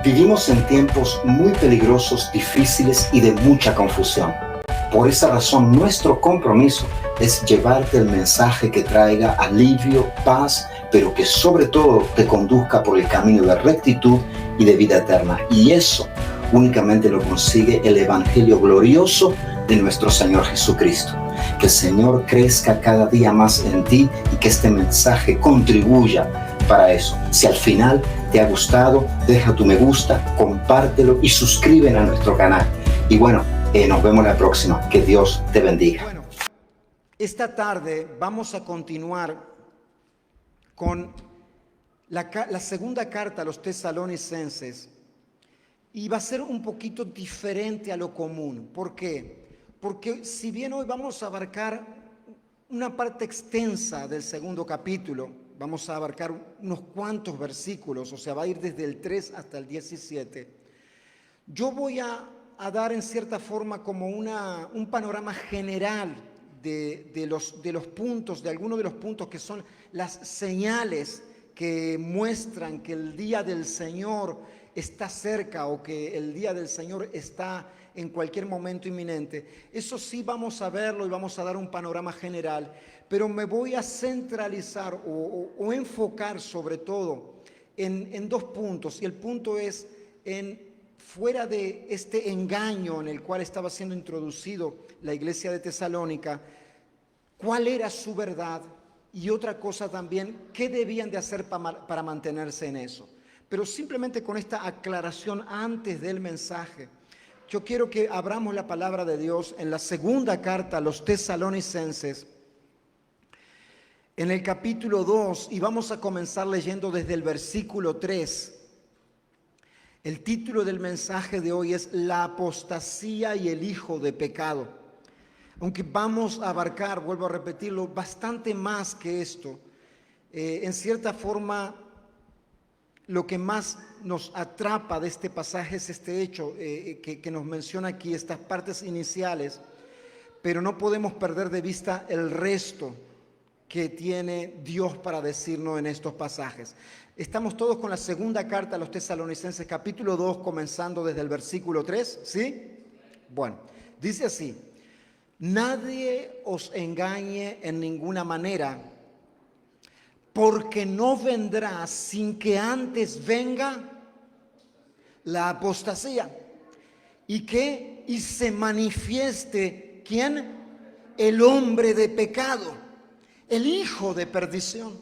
Vivimos en tiempos muy peligrosos, difíciles y de mucha confusión. Por esa razón, nuestro compromiso es llevarte el mensaje que traiga alivio, paz, pero que sobre todo te conduzca por el camino de rectitud y de vida eterna. Y eso únicamente lo consigue el Evangelio glorioso de nuestro Señor Jesucristo. Que el Señor crezca cada día más en ti y que este mensaje contribuya para eso. Si al final te ha gustado, deja tu me gusta, compártelo y suscríbete a nuestro canal. Y bueno, nos vemos la próxima. Que Dios te bendiga. Bueno, esta tarde vamos a continuar con la segunda carta a los tesalonicenses y va a ser un poquito diferente a lo común. ¿Por qué? Porque si bien hoy vamos a abarcar una parte extensa del segundo capítulo, vamos a abarcar unos cuantos versículos, o sea, va a ir desde el 3 hasta el 17, yo voy a dar en cierta forma como un panorama general de los puntos, de algunos de los puntos que son las señales que muestran que el día del Señor está cerca o que el día del Señor está en cualquier momento inminente. Eso sí vamos a verlo y vamos a dar un panorama general, pero me voy a centralizar o enfocar sobre todo en dos puntos, y el punto es fuera de este engaño en el cual estaba siendo introducido la iglesia de Tesalónica, cuál era su verdad, y otra cosa también, qué debían de hacer para mantenerse en eso. Pero simplemente con esta aclaración antes del mensaje, yo quiero que abramos la palabra de Dios en la segunda carta a los tesalonicenses, en el capítulo 2, y vamos a comenzar leyendo desde el versículo 3. El título del mensaje de hoy es La apostasía y el hijo de pecado. Aunque vamos a abarcar, vuelvo a repetirlo, bastante más que esto. En cierta forma, lo que más nos atrapa de este pasaje es este hecho que nos menciona aquí, estas partes iniciales, pero no podemos perder de vista el resto que tiene Dios para decirnos en estos pasajes. Estamos todos con la segunda carta a los tesalonicenses, capítulo 2, comenzando desde el versículo 3, ¿sí? Bueno, dice así: nadie os engañe en ninguna manera, porque no vendrá sin que antes venga la apostasía y se manifieste, ¿quién? El hombre de pecado, el hijo de perdición,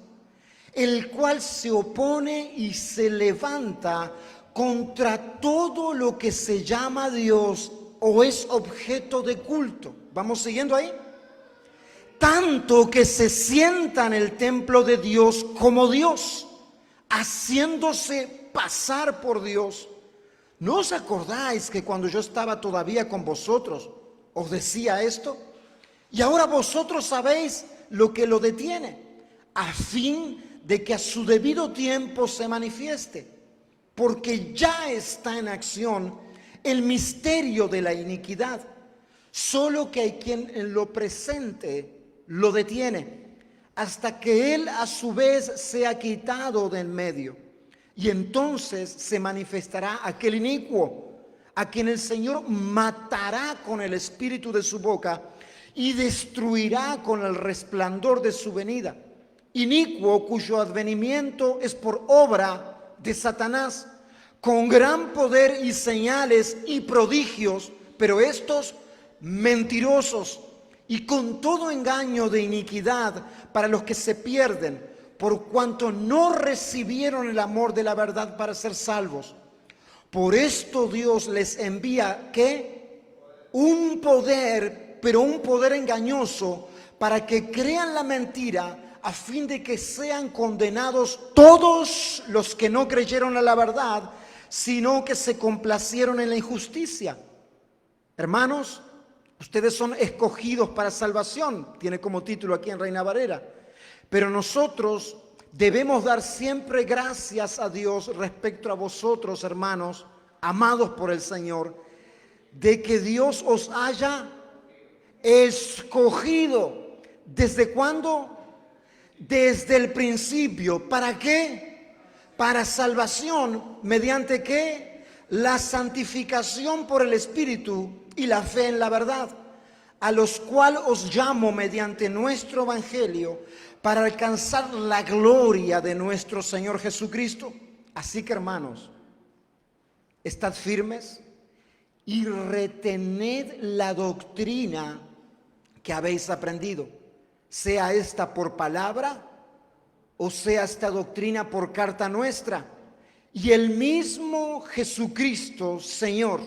el cual se opone y se levanta contra todo lo que se llama Dios o es objeto de culto. ¿Vamos siguiendo ahí? Tanto que se sienta en el templo de Dios como Dios, haciéndose pasar por Dios. ¿No os acordáis que cuando yo estaba todavía con vosotros os decía esto? Y ahora vosotros sabéis lo que lo detiene, a fin de que a su debido tiempo se manifieste, porque ya está en acción el misterio de la iniquidad, solo que hay quien en lo presente lo detiene, hasta que él a su vez sea quitado de en medio. Y entonces se manifestará aquel inicuo, a quien el Señor matará con el espíritu de su boca y destruirá con el resplandor de su venida. Inicuo cuyo advenimiento es por obra de Satanás, con gran poder y señales y prodigios, pero estos mentirosos, y con todo engaño de iniquidad para los que se pierden, por cuanto no recibieron el amor de la verdad para ser salvos. Por esto Dios les envía, ¿qué? Un poder, pero un poder engañoso, para que crean la mentira, a fin de que sean condenados todos los que no creyeron a la verdad, sino que se complacieron en la injusticia. Hermanos, ustedes son escogidos para salvación, tiene como título aquí en Reina Valera, pero nosotros debemos dar siempre gracias a Dios respecto a vosotros, hermanos, amados por el Señor, de que Dios os haya escogido. ¿Desde cuándo? Desde el principio. ¿Para qué? Para salvación. ¿Mediante qué? la santificación por el Espíritu y la fe en la verdad, a los cuales os llamo mediante nuestro Evangelio para alcanzar la gloria de nuestro Señor Jesucristo. Así que, hermanos, estad firmes y retened la doctrina que habéis aprendido, sea esta por palabra o sea esta doctrina por carta nuestra. Y el mismo Jesucristo, Señor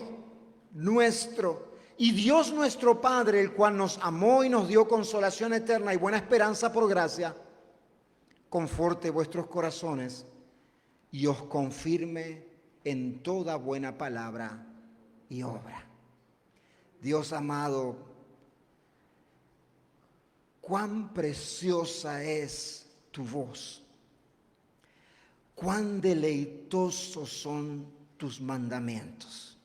nuestro, y Dios nuestro Padre, el cual nos amó y nos dio consolación eterna y buena esperanza por gracia, conforte vuestros corazones y os confirme en toda buena palabra y obra. Dios amado, cuán preciosa es tu voz, cuán deleitosos son tus mandamientos.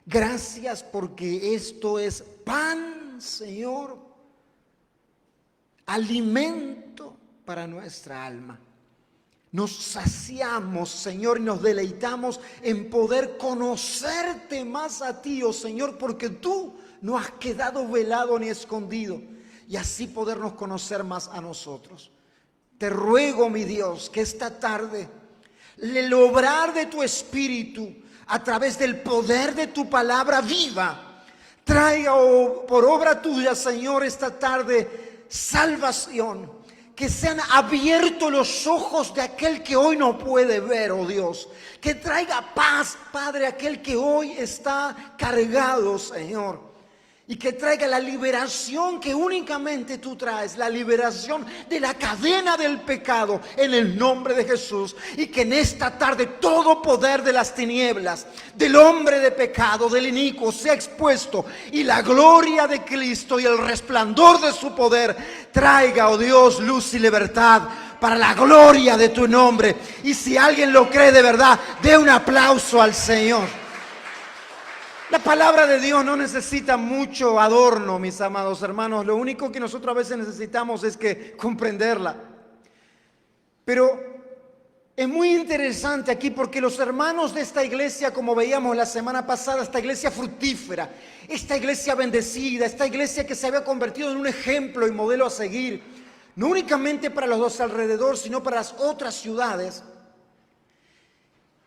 Gracias porque esto es pan, Señor, alimento para nuestra alma. Nos saciamos, Señor, y nos deleitamos en poder conocerte más a ti, oh Señor, porque tú no has quedado velado ni escondido, y así podernos conocer más a nosotros. Te ruego, mi Dios, que esta tarde el obrar de tu Espíritu a través del poder de tu palabra viva traiga por obra tuya, Señor, esta tarde salvación. Que sean abiertos los ojos de aquel que hoy no puede ver, oh Dios. Que traiga paz, Padre, aquel que hoy está cargado, Señor. Y que traiga la liberación que únicamente tú traes, la liberación de la cadena del pecado en el nombre de Jesús. Y que en esta tarde todo poder de las tinieblas, del hombre de pecado, del inicuo, sea expuesto. Y la gloria de Cristo y el resplandor de su poder traiga, oh Dios, luz y libertad para la gloria de tu nombre. Y si alguien lo cree de verdad, dé un aplauso al Señor. La palabra de Dios no necesita mucho adorno, mis amados hermanos. Lo único que nosotros a veces necesitamos es que comprenderla. Pero es muy interesante aquí porque los hermanos de esta iglesia, como veíamos la semana pasada, esta iglesia fructífera, esta iglesia bendecida, esta iglesia que se había convertido en un ejemplo y modelo a seguir, no únicamente para los dos alrededor, sino para las otras ciudades.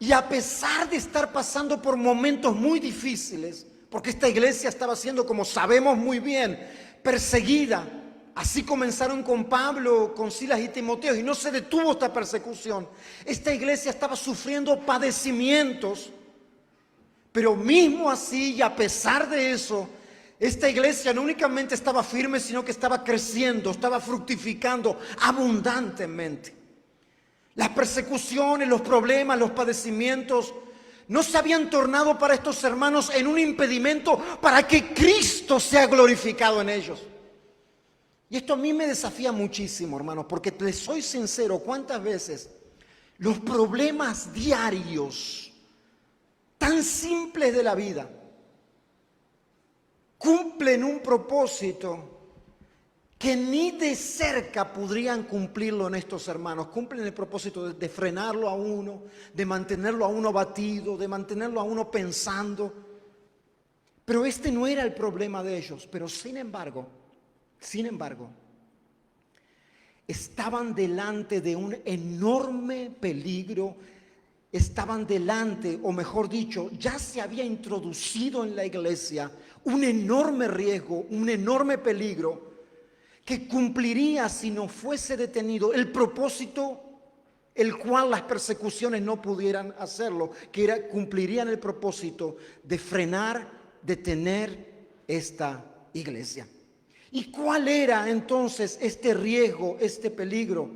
Y a pesar de estar pasando por momentos muy difíciles, porque esta iglesia estaba siendo, como sabemos muy bien, perseguida. Así comenzaron con Pablo, con Silas y Timoteo, y no se detuvo esta persecución. Esta iglesia estaba sufriendo padecimientos, pero mismo así y a pesar de eso, esta iglesia no únicamente estaba firme, sino que estaba creciendo, estaba fructificando abundantemente. Las persecuciones, los problemas, los padecimientos no se habían tornado para estos hermanos en un impedimento para que Cristo sea glorificado en ellos. Y esto a mí me desafía muchísimo, hermanos, porque les soy sincero, ¿cuántas veces los problemas diarios tan simples de la vida cumplen un propósito que ni de cerca podrían cumplirlo en estos hermanos? Cumplen el propósito de frenarlo a uno, de mantenerlo a uno abatido, de mantenerlo a uno pensando. Pero este no era el problema de ellos. Pero sin embargo, estaban delante de un enorme peligro. Estaban delante, o mejor dicho, ya se había introducido en la iglesia un enorme riesgo, un enorme peligro que cumpliría, si no fuese detenido, el propósito el cual las persecuciones no pudieran hacerlo, que era, cumplirían el propósito de frenar, detener esta iglesia. ¿Y cuál era entonces este riesgo, este peligro?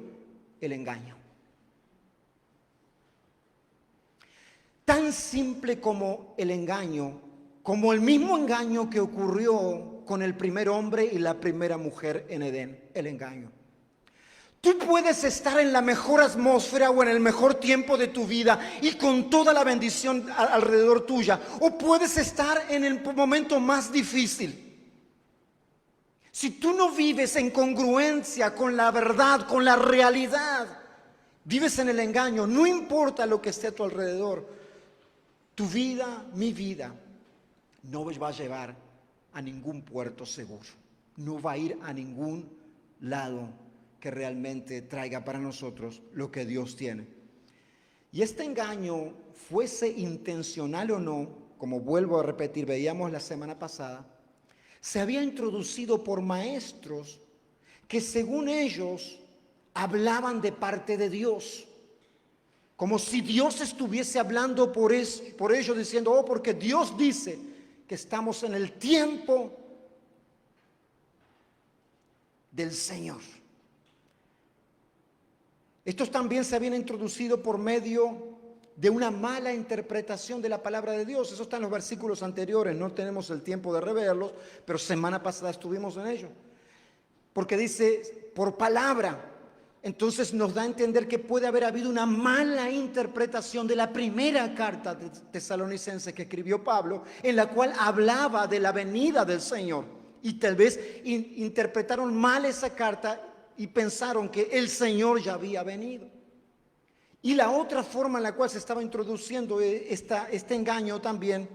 El engaño. Tan simple como el engaño, como el mismo engaño que ocurrió con el primer hombre y la primera mujer en Edén, el engaño. Tú puedes estar en la mejor atmósfera o en el mejor tiempo de tu vida y con toda la bendición alrededor tuya, o puedes estar en el momento más difícil. Si tú no vives en congruencia con la verdad, con la realidad, vives en el engaño, no importa lo que esté a tu alrededor, Tu vida, mi vida, no va a llevar a ningún puerto seguro. No va a ir a ningún lado que realmente traiga para nosotros lo que Dios tiene. Y este engaño, fuese intencional o no, como vuelvo a repetir, veíamos la semana pasada, se había introducido por maestros que según ellos hablaban de parte de Dios. Como si Dios estuviese hablando por ellos diciendo, oh, porque Dios dice que estamos en el tiempo del Señor. Estos también se habían introducido por medio de una mala interpretación de la palabra de Dios. Eso está en los versículos anteriores, no tenemos el tiempo de reverlos, pero semana pasada estuvimos en ello. Porque dice, por palabra. Entonces nos da a entender que puede haber habido una mala interpretación de la primera carta de Tesalonicenses que escribió Pablo, en la cual hablaba de la venida del Señor. Y tal vez interpretaron mal esa carta y pensaron que el Señor ya había venido. Y la otra forma en la cual se estaba introduciendo este engaño también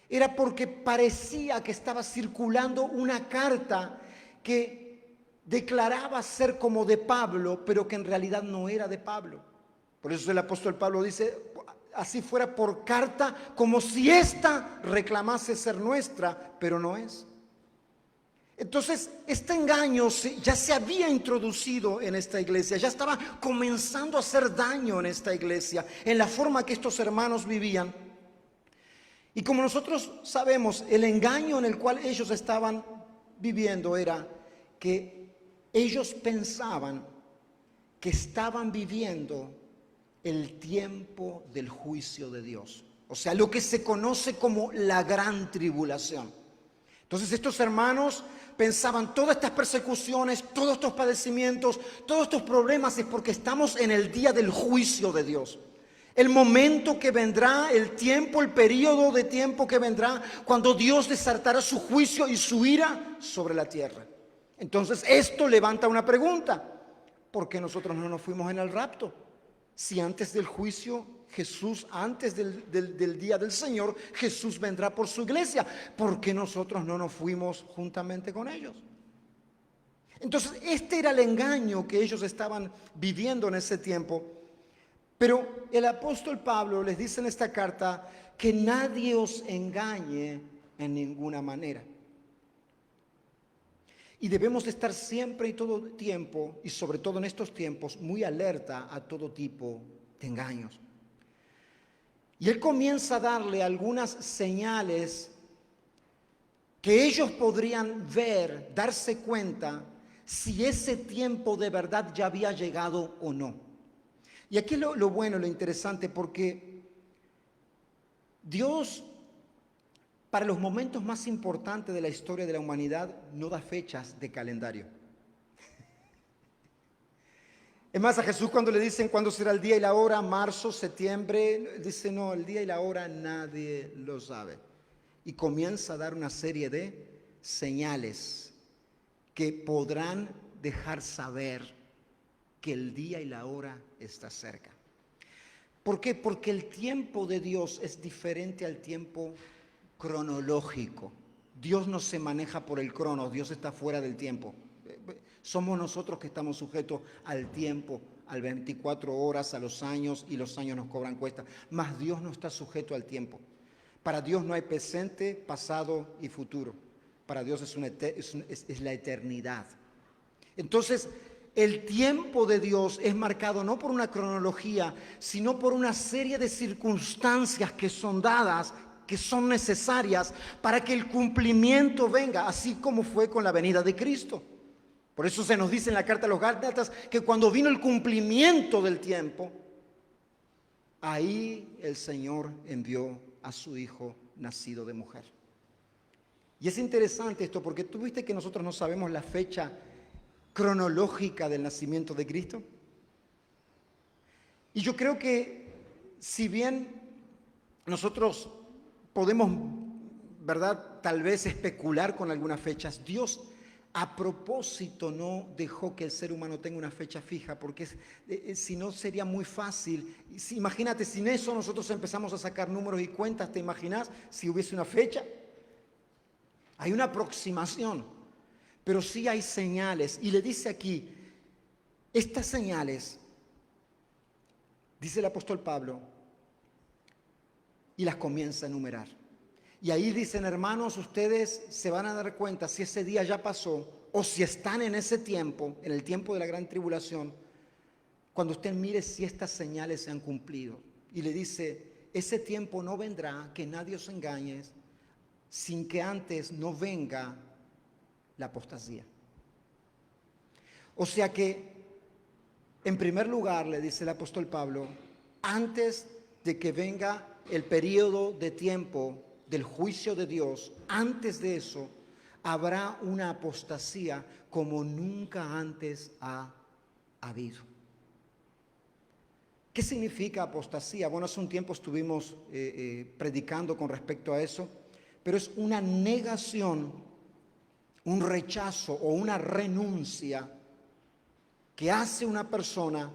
era porque parecía que estaba circulando una carta que declaraba ser como de Pablo, pero que en realidad no era de Pablo. Por eso el apóstol Pablo dice, así fuera por carta, como si ésta reclamase ser nuestra, pero no es. Entonces, este engaño ya se había introducido en esta iglesia, ya estaba comenzando a hacer daño en esta iglesia, en la forma que estos hermanos vivían. Y como nosotros sabemos, el engaño en el cual ellos estaban viviendo era que ellos pensaban que estaban viviendo el tiempo del juicio de Dios. O sea, lo que se conoce como la gran tribulación. Entonces estos hermanos pensaban, todas estas persecuciones, todos estos padecimientos, todos estos problemas es porque estamos en el día del juicio de Dios. El momento que vendrá, el tiempo, el periodo de tiempo que vendrá cuando Dios desatará su juicio y su ira sobre la tierra. Entonces esto levanta una pregunta: ¿por qué nosotros no nos fuimos en el rapto? Si antes del juicio Jesús, antes del día del Señor, Jesús vendrá por su iglesia, ¿por qué nosotros no nos fuimos juntamente con ellos? Entonces este era el engaño que ellos estaban viviendo en ese tiempo. Pero el apóstol Pablo les dice en esta carta que nadie os engañe en ninguna manera. Y debemos de estar siempre y todo tiempo, y sobre todo en estos tiempos, muy alerta a todo tipo de engaños. Y él comienza a darle algunas señales que ellos podrían ver, darse cuenta si ese tiempo de verdad ya había llegado o no. Y aquí lo bueno, lo interesante, porque Dios, para los momentos más importantes de la historia de la humanidad, no da fechas de calendario. Es más, a Jesús cuando le dicen cuándo será el día y la hora, marzo, septiembre, dice no, el día y la hora nadie lo sabe. Y comienza a dar una serie de señales que podrán dejar saber que el día y la hora está cerca. ¿Por qué? Porque el tiempo de Dios es diferente al tiempo cronológico. Dios no se maneja por el crono, Dios está fuera del tiempo. Somos nosotros que estamos sujetos al tiempo, a 24 horas, a los años, y los años nos cobran cuesta. Mas Dios no está sujeto al tiempo. Para Dios no hay presente, pasado y futuro. Para Dios es la eternidad. Entonces, el tiempo de Dios es marcado no por una cronología, sino por una serie de circunstancias que son dadas, que son necesarias para que el cumplimiento venga, así como fue con la venida de Cristo. Por eso se nos dice en la carta a los Gálatas que cuando vino el cumplimiento del tiempo, ahí el Señor envió a su Hijo nacido de mujer. Y es interesante esto porque tú viste que nosotros no sabemos la fecha cronológica del nacimiento de Cristo. Y yo creo que si bien nosotros podemos, ¿verdad?, tal vez especular con algunas fechas, Dios a propósito no dejó que el ser humano tenga una fecha fija, porque si no sería muy fácil. Imagínate, sin eso nosotros empezamos a sacar números y cuentas, ¿te imaginas si hubiese una fecha? Hay una aproximación, pero sí hay señales. Y le dice aquí, estas señales, dice el apóstol Pablo, y las comienza a enumerar. Y ahí dicen, hermanos, ustedes se van a dar cuenta si ese día ya pasó o si están en ese tiempo, en el tiempo de la gran tribulación, cuando usted mire si estas señales se han cumplido. Y le dice, ese tiempo no vendrá, que nadie os engañe, sin que antes no venga la apostasía. O sea que, en primer lugar, le dice el apóstol Pablo, antes de que venga el periodo de tiempo del juicio de Dios, antes de eso, habrá una apostasía como nunca antes ha habido. ¿Qué significa apostasía? Bueno, hace un tiempo estuvimos predicando con respecto a eso, pero es una negación, un rechazo o una renuncia que hace una persona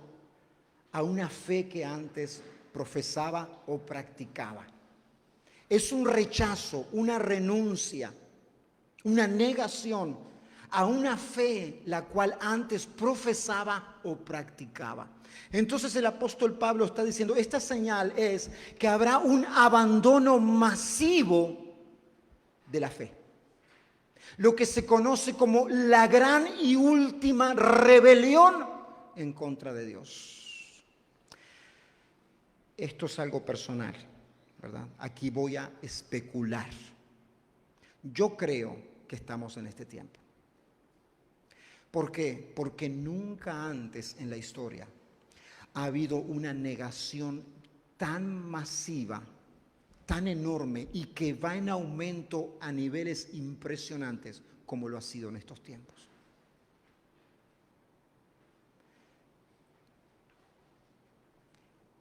a una fe que antes profesaba o practicaba. Es un rechazo, una renuncia, una negación a una fe la cual antes profesaba o practicaba. Entonces el apóstol Pablo está diciendo, esta señal es que habrá un abandono masivo de la fe. Lo que se conoce como la gran y última rebelión en contra de Dios. Esto es algo personal, ¿verdad? Aquí voy a especular. Yo creo que estamos en este tiempo. ¿Por qué? Porque nunca antes en la historia ha habido una negación tan masiva, tan enorme y que va en aumento a niveles impresionantes como lo ha sido en estos tiempos.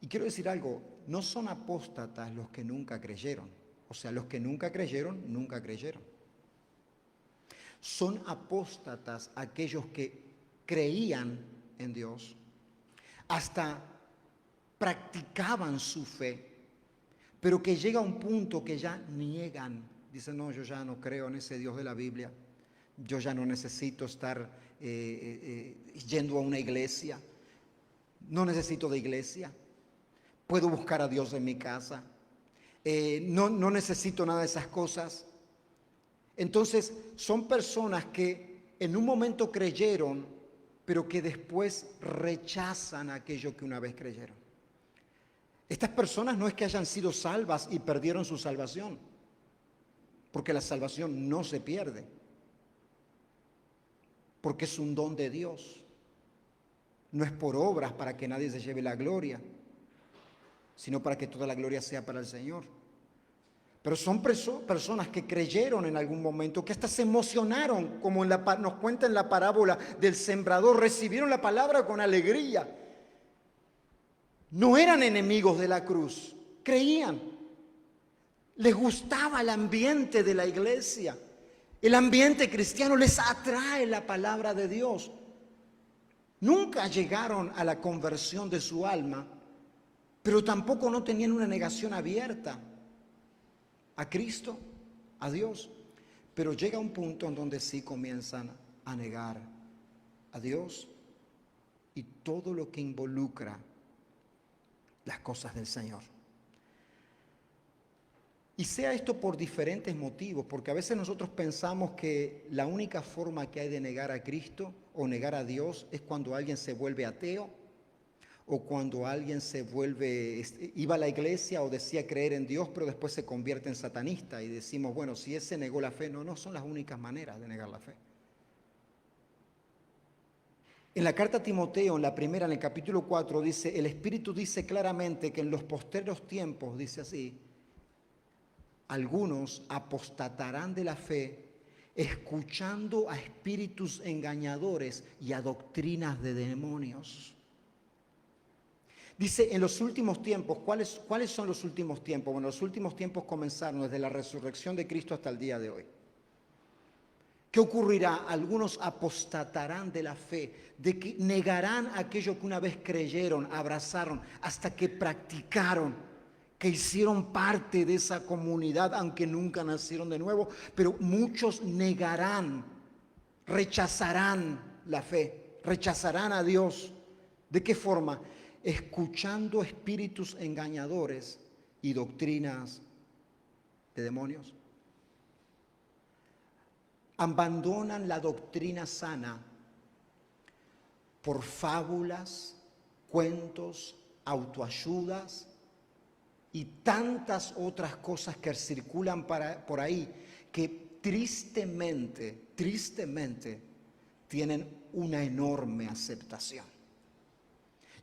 Y quiero decir algo, no son apóstatas los que nunca creyeron. O sea, los que nunca creyeron, nunca creyeron. Son apóstatas aquellos que creían en Dios, hasta practicaban su fe, pero que llega un punto que ya niegan. Dicen, no, yo ya no creo en ese Dios de la Biblia. Yo ya no necesito estar yendo a una iglesia. No necesito de iglesia. Puedo buscar a Dios en mi casa. No necesito nada de esas cosas. Entonces, son personas que en un momento creyeron, pero que después rechazan aquello que una vez creyeron. Estas personas no es que hayan sido salvas y perdieron su salvación, porque la salvación no se pierde, porque es un don de Dios. No es por obras para que nadie se lleve la gloria, sino para que toda la gloria sea para el Señor. Pero son personas que creyeron en algún momento, que hasta se emocionaron, como nos cuenta en la parábola del sembrador, recibieron la palabra con alegría. No eran enemigos de la cruz, creían. Les gustaba el ambiente de la iglesia. El ambiente cristiano les atrae la palabra de Dios. Nunca llegaron a la conversión de su alma, pero tampoco no tenían una negación abierta a Cristo, a Dios. Pero llega un punto en donde sí comienzan a negar a Dios y todo lo que involucra las cosas del Señor. Y sea esto por diferentes motivos, porque a veces nosotros pensamos que la única forma que hay de negar a Cristo o negar a Dios es cuando alguien se vuelve ateo, o cuando alguien iba a la iglesia o decía creer en Dios, pero después se convierte en satanista y decimos, bueno, si ese negó la fe, no son las únicas maneras de negar la fe. En la carta a Timoteo, en la primera, en el capítulo 4, dice, el Espíritu dice claramente que en los postreros tiempos, dice así, algunos apostatarán de la fe, escuchando a espíritus engañadores y a doctrinas de demonios. Dice, en los últimos tiempos, ¿cuáles son los últimos tiempos? Bueno, los últimos tiempos comenzaron desde la resurrección de Cristo hasta el día de hoy. ¿Qué ocurrirá? Algunos apostatarán de la fe, de que negarán aquello que una vez creyeron, abrazaron, hasta que practicaron, que hicieron parte de esa comunidad, aunque nunca nacieron de nuevo. Pero muchos negarán, rechazarán la fe, rechazarán a Dios. ¿De qué forma? Escuchando espíritus engañadores y doctrinas de demonios. Abandonan la doctrina sana por fábulas, cuentos, autoayudas y tantas otras cosas que circulan por ahí, que tristemente tienen una enorme aceptación.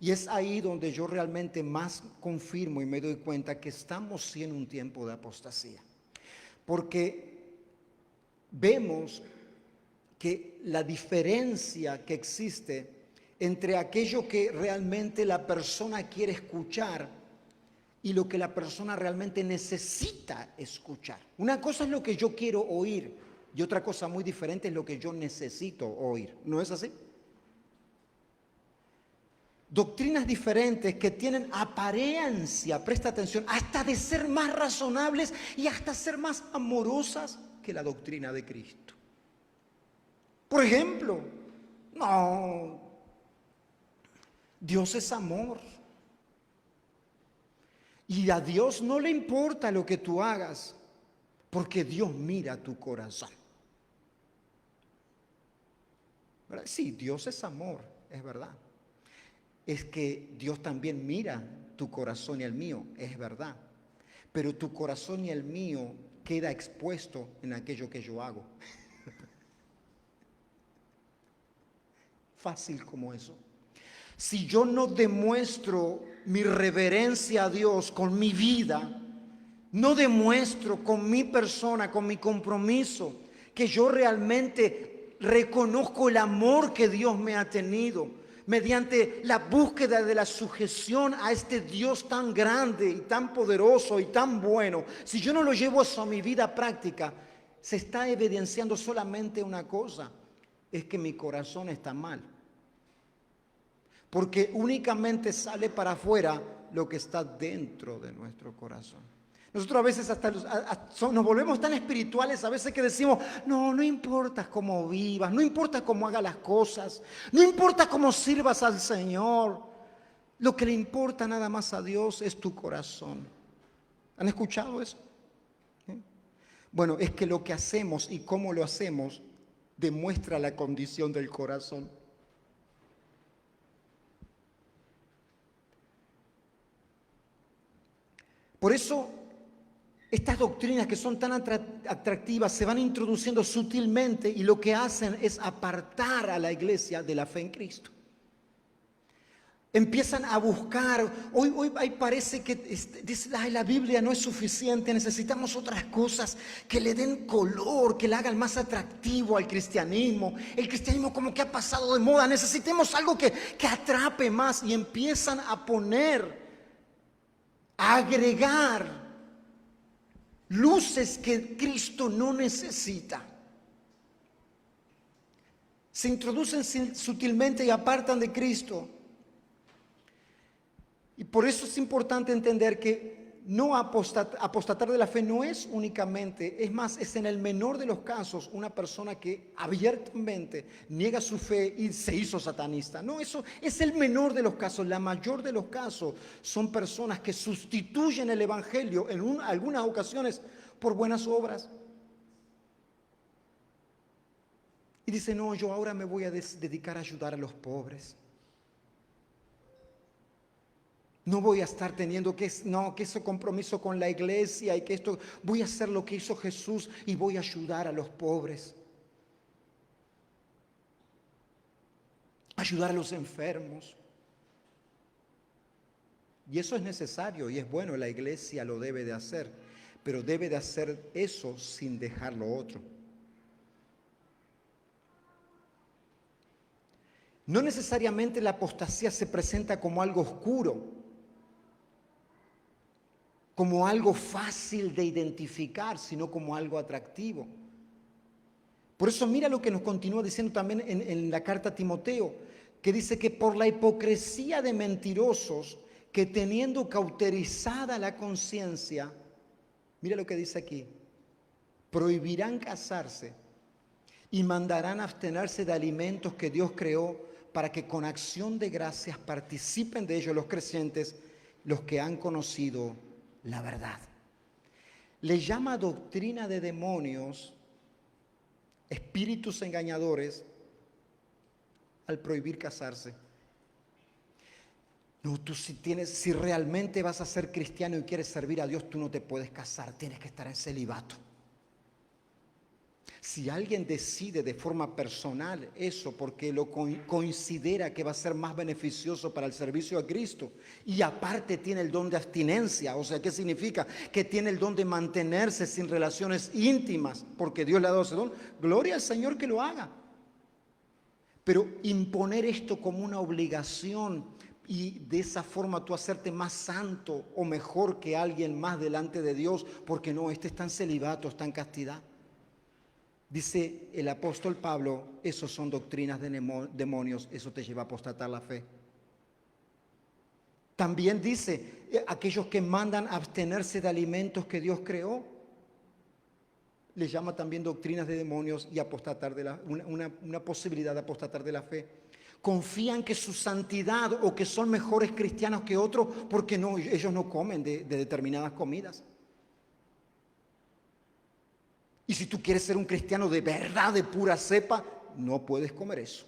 Y es ahí donde yo realmente más confirmo y me doy cuenta que estamos en un tiempo de apostasía. Porque vemos que la diferencia que existe entre aquello que realmente la persona quiere escuchar y lo que la persona realmente necesita escuchar. Una cosa es lo que yo quiero oír y otra cosa muy diferente es lo que yo necesito oír. ¿No es así? Doctrinas diferentes que tienen apariencia, presta atención, hasta de ser más razonables y hasta ser más amorosas que la doctrina de Cristo. Por ejemplo, no, Dios es amor. Y a Dios no le importa lo que tú hagas, porque Dios mira tu corazón. ¿Verdad? Sí, Dios es amor, es verdad. Es que Dios también mira tu corazón y el mío, es verdad. Pero tu corazón y el mío queda expuesto en aquello que yo hago. Fácil como eso. Si yo no demuestro mi reverencia a Dios con mi vida, no demuestro con mi persona, con mi compromiso, que yo realmente reconozco el amor que Dios me ha tenido, mediante la búsqueda de la sujeción a este Dios tan grande y tan poderoso y tan bueno, si yo no lo llevo eso a mi vida práctica, se está evidenciando solamente una cosa, es que mi corazón está mal. Porque únicamente sale para afuera lo que está dentro de nuestro corazón. Nosotros a veces hasta nos volvemos tan espirituales a veces que decimos, no importa cómo vivas, no importa cómo hagas las cosas, no importa cómo sirvas al Señor. Lo que le importa nada más a Dios es tu corazón. ¿Han escuchado eso? Bueno, es que lo que hacemos y cómo lo hacemos demuestra la condición del corazón. Por eso, estas doctrinas que son tan atractivas se van introduciendo sutilmente y lo que hacen es apartar a la iglesia de la fe en Cristo. Empiezan a buscar, hoy parece que dice, la Biblia no es suficiente, necesitamos otras cosas que le den color, que le hagan más atractivo al cristianismo. El cristianismo como que ha pasado de moda, necesitemos algo que atrape más y empiezan a poner, a agregar luces que Cristo no necesita. Se introducen sutilmente y apartan de Cristo. Y por eso es importante entender que no apostatar de la fe no es únicamente, es más, es en el menor de los casos una persona que abiertamente niega su fe y se hizo satanista. No, eso es el menor de los casos. La mayor de los casos son personas que sustituyen el evangelio en algunas ocasiones por buenas obras. Y dicen, no, yo ahora me voy a dedicar a ayudar a los pobres. No voy a estar teniendo que ese compromiso con la iglesia y que esto, voy a hacer lo que hizo Jesús y voy a ayudar a los pobres. Ayudar a los enfermos. Y eso es necesario y es bueno, la iglesia lo debe de hacer, pero debe de hacer eso sin dejar lo otro. No necesariamente la apostasía se presenta como algo oscuro, como algo fácil de identificar, sino como algo atractivo. Por eso mira lo que nos continúa diciendo también en la carta a Timoteo, que dice que por la hipocresía de mentirosos que teniendo cauterizada la conciencia, mira lo que dice aquí, prohibirán casarse y mandarán abstenerse de alimentos que Dios creó para que con acción de gracias participen de ellos los creyentes, los que han conocido la verdad. Le llama doctrina de demonios, espíritus engañadores, al prohibir casarse. No, tú si realmente vas a ser cristiano y quieres servir a Dios, tú no te puedes casar, tienes que estar en celibato. Si alguien decide de forma personal eso porque lo considera que va a ser más beneficioso para el servicio a Cristo y aparte tiene el don de abstinencia, o sea, ¿qué significa? Que tiene el don de mantenerse sin relaciones íntimas porque Dios le ha dado ese don, gloria al Señor que lo haga. Pero imponer esto como una obligación y de esa forma tú hacerte más santo o mejor que alguien más delante de Dios, porque no, este está en celibato, está en castidad. Dice el apóstol Pablo, esos son doctrinas de demonios, eso te lleva a apostatar la fe. También dice, aquellos que mandan abstenerse de alimentos que Dios creó, les llama también doctrinas de demonios y apostatar una posibilidad de apostatar de la fe. Confían que su santidad o que son mejores cristianos que otros porque no, ellos no comen de determinadas comidas. Y si tú quieres ser un cristiano de verdad, de pura cepa, no puedes comer eso.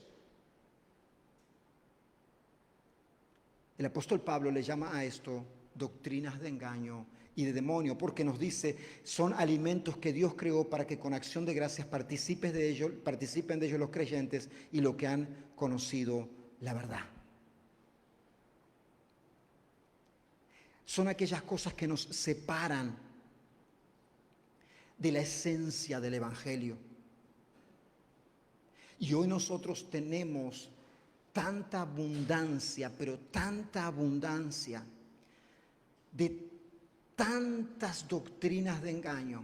El apóstol Pablo le llama a esto doctrinas de engaño y de demonio, porque nos dice, son alimentos que Dios creó para que con acción de gracias participen de ellos los creyentes y los que han conocido la verdad. Son aquellas cosas que nos separan de la esencia del Evangelio. Y hoy nosotros tenemos tanta abundancia, pero tanta abundancia de tantas doctrinas de engaño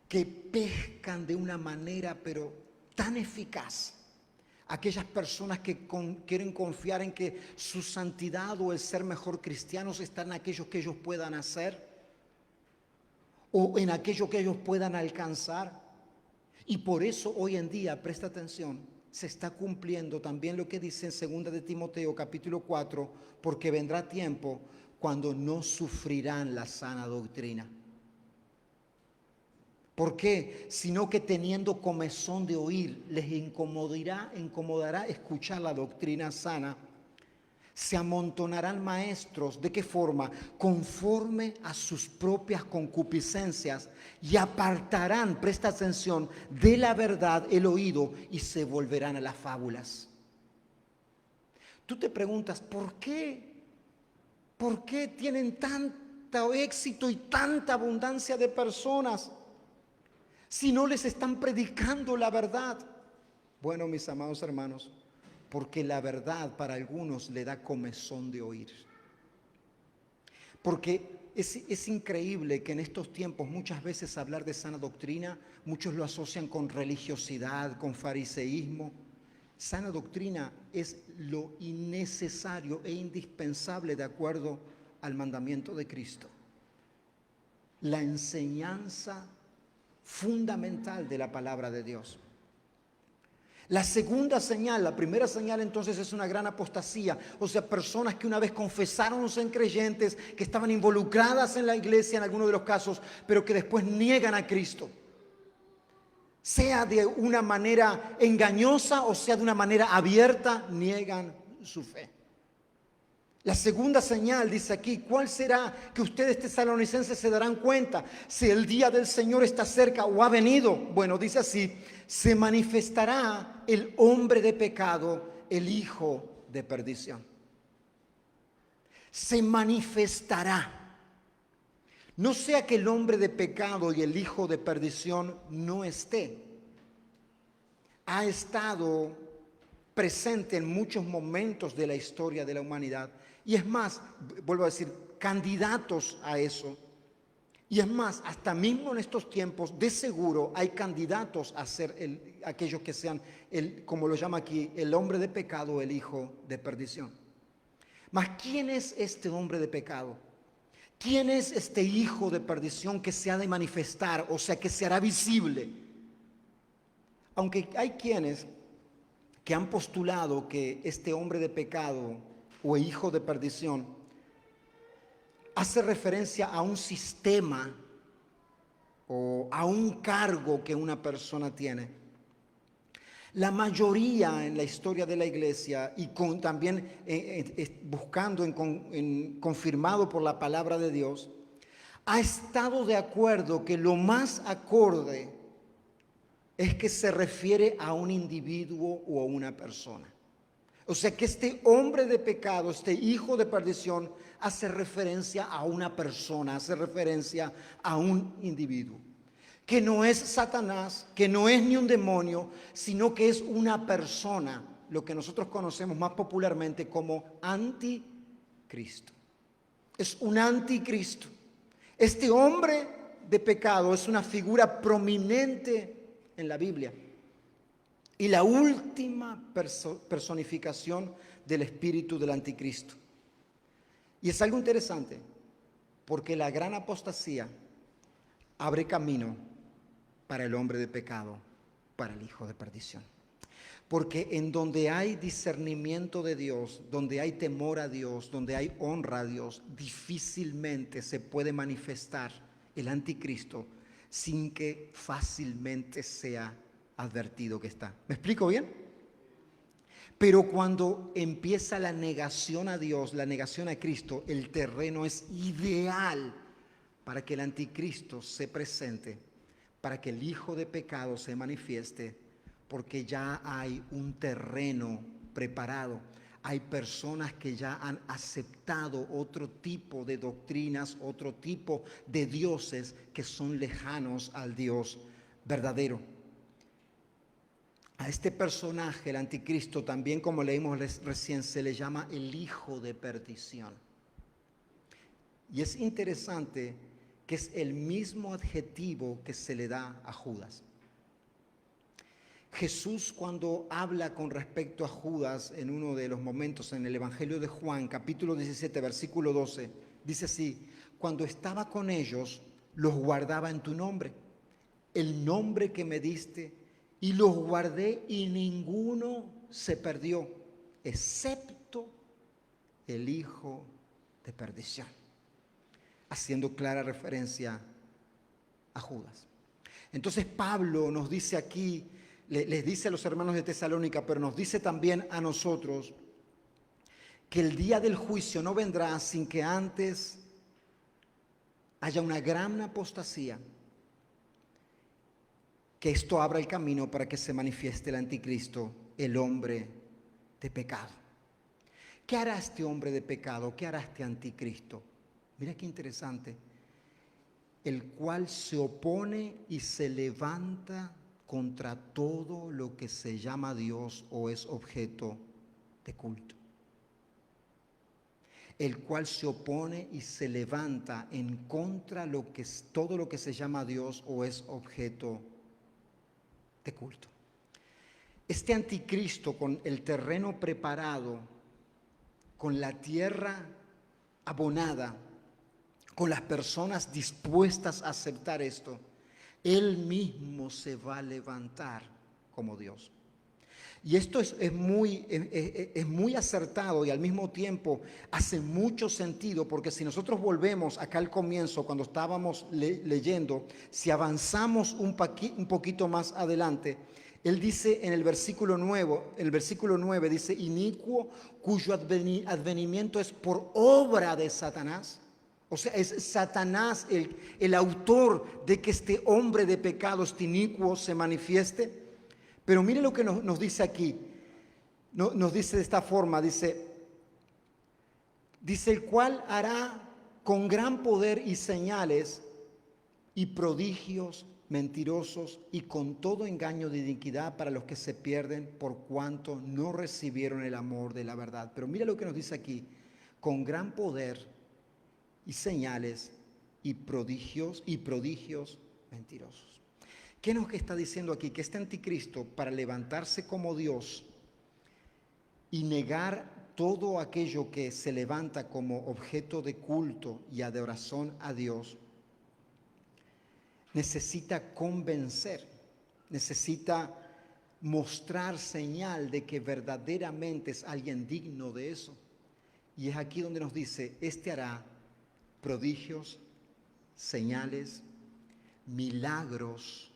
que pescan de una manera pero tan eficaz aquellas personas que quieren confiar en que su santidad o el ser mejor cristianos están en aquellos que ellos puedan hacer o en aquello que ellos puedan alcanzar. Y por eso hoy en día, presta atención, se está cumpliendo también lo que dice en 2 de Timoteo capítulo 4, porque vendrá tiempo cuando no sufrirán la sana doctrina. ¿Por qué? Sino que teniendo comezón de oír, les incomodará escuchar la doctrina sana. Se amontonarán maestros, ¿de qué forma? Conforme a sus propias concupiscencias y apartarán, presta atención, de la verdad el oído y se volverán a las fábulas. Tú te preguntas, ¿por qué? ¿Por qué tienen tanto éxito y tanta abundancia de personas si no les están predicando la verdad? Bueno, mis amados hermanos, porque la verdad para algunos le da comezón de oír. Porque es increíble que en estos tiempos muchas veces hablar de sana doctrina, muchos lo asocian con religiosidad, con fariseísmo. Sana doctrina es lo innecesario e indispensable de acuerdo al mandamiento de Cristo. La enseñanza fundamental de la palabra de Dios. La segunda señal, la primera señal entonces es una gran apostasía, o sea, personas que una vez confesaron ser creyentes, que estaban involucradas en la iglesia en algunos de los casos, pero que después niegan a Cristo. Sea de una manera engañosa o sea de una manera abierta, niegan su fe. La segunda señal dice aquí, ¿cuál será? Que ustedes tesalonicenses se darán cuenta si el día del Señor está cerca o ha venido. Bueno, dice así, se manifestará el hombre de pecado, el hijo de perdición. Se manifestará. No sea que el hombre de pecado y el hijo de perdición no esté. Ha estado presente en muchos momentos de la historia de la humanidad. Y es más, vuelvo a decir, candidatos a eso. Y es más, hasta mismo en estos tiempos, de seguro hay candidatos a ser aquellos que sean, como lo llama aquí, el hombre de pecado, el hijo de perdición. Mas, ¿quién es este hombre de pecado? ¿Quién es este hijo de perdición que se ha de manifestar, o sea, que se hará visible? Aunque hay quienes que han postulado que este hombre de pecado o hijo de perdición hace referencia a un sistema o a un cargo que una persona tiene. La mayoría en la historia de la iglesia y también buscando confirmado por la palabra de Dios, ha estado de acuerdo que lo más acorde es que se refiere a un individuo o a una persona. O sea que este hombre de pecado, este hijo de perdición, hace referencia a una persona, hace referencia a un individuo. Que no es Satanás, que no es ni un demonio, sino que es una persona, lo que nosotros conocemos más popularmente como anticristo. Es un anticristo. Este hombre de pecado es una figura prominente en la Biblia y la última personificación del espíritu del anticristo. Y es algo interesante porque la gran apostasía abre camino para el hombre de pecado, para el hijo de perdición. Porque en donde hay discernimiento de Dios, donde hay temor a Dios, donde hay honra a Dios, difícilmente se puede manifestar el anticristo sin que fácilmente sea advertido que está. ¿Me explico bien? Pero cuando empieza la negación a Dios, la negación a Cristo, el terreno es ideal para que el anticristo se presente, para que el hijo de pecado se manifieste, porque ya hay un terreno preparado. Hay personas que ya han aceptado otro tipo de doctrinas, otro tipo de dioses que son lejanos al Dios verdadero. A este personaje, el anticristo, también como leímos recién, se le llama el hijo de perdición. Y es interesante que es el mismo adjetivo que se le da a Judas. Jesús, cuando habla con respecto a Judas en uno de los momentos en el Evangelio de Juan, capítulo 17, versículo 12, dice así: cuando estaba con ellos, los guardaba en tu nombre, el nombre que me diste, y los guardé y ninguno se perdió, excepto el hijo de perdición. Haciendo clara referencia a Judas. Entonces Pablo nos dice aquí, les dice a los hermanos de Tesalónica, pero nos dice también a nosotros, que el día del juicio no vendrá sin que antes haya una gran apostasía, que esto abra el camino para que se manifieste el anticristo, el hombre de pecado. ¿Qué hará este hombre de pecado? ¿Qué hará este anticristo? Mira qué interesante. El cual se opone y se levanta contra todo lo que se llama Dios o es objeto de culto. El cual se opone y se levanta en contra todo lo que se llama Dios o es objeto de culto. Este anticristo, con el terreno preparado, con la tierra abonada, con las personas dispuestas a aceptar esto, él mismo se va a levantar como Dios. Y esto es muy acertado y al mismo tiempo hace mucho sentido, porque si nosotros volvemos acá al comienzo, cuando estábamos leyendo, si avanzamos un poquito más adelante, él dice en el versículo 9 dice: inicuo, cuyo advenimiento es por obra de Satanás. O sea, es Satanás el autor de que este hombre de pecado, este inicuo, se manifieste. Pero mire lo que nos dice aquí. Nos dice de esta forma, dice el cual hará con gran poder y señales y prodigios mentirosos y con todo engaño de iniquidad para los que se pierden por cuanto no recibieron el amor de la verdad. Pero mira lo que nos dice aquí: con gran poder y señales y prodigios mentirosos. ¿Qué nos está diciendo aquí? Que este anticristo, para levantarse como Dios y negar todo aquello que se levanta como objeto de culto y adoración a Dios, necesita convencer, necesita mostrar señal de que verdaderamente es alguien digno de eso. Y es aquí donde nos dice, hará prodigios, señales, milagros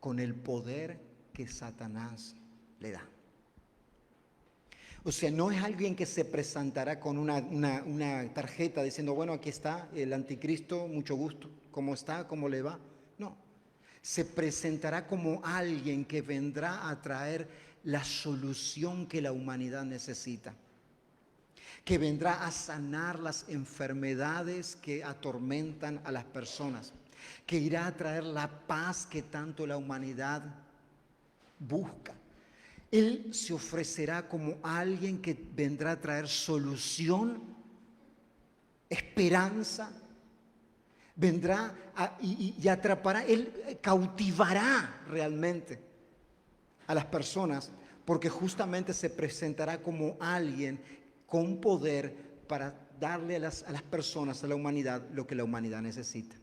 con el poder que Satanás le da. O sea, no es alguien que se presentará con una tarjeta diciendo, bueno, aquí está el anticristo, mucho gusto, ¿cómo está? ¿Cómo le va? No, se presentará como alguien que vendrá a traer la solución que la humanidad necesita, que vendrá a sanar las enfermedades que atormentan a las personas, que irá a traer la paz que tanto la humanidad busca. Él se ofrecerá como alguien que vendrá a traer solución, esperanza, vendrá y atrapará, Él cautivará realmente a las personas, porque justamente se presentará como alguien con poder para darle a las personas, a la humanidad, lo que la humanidad necesita.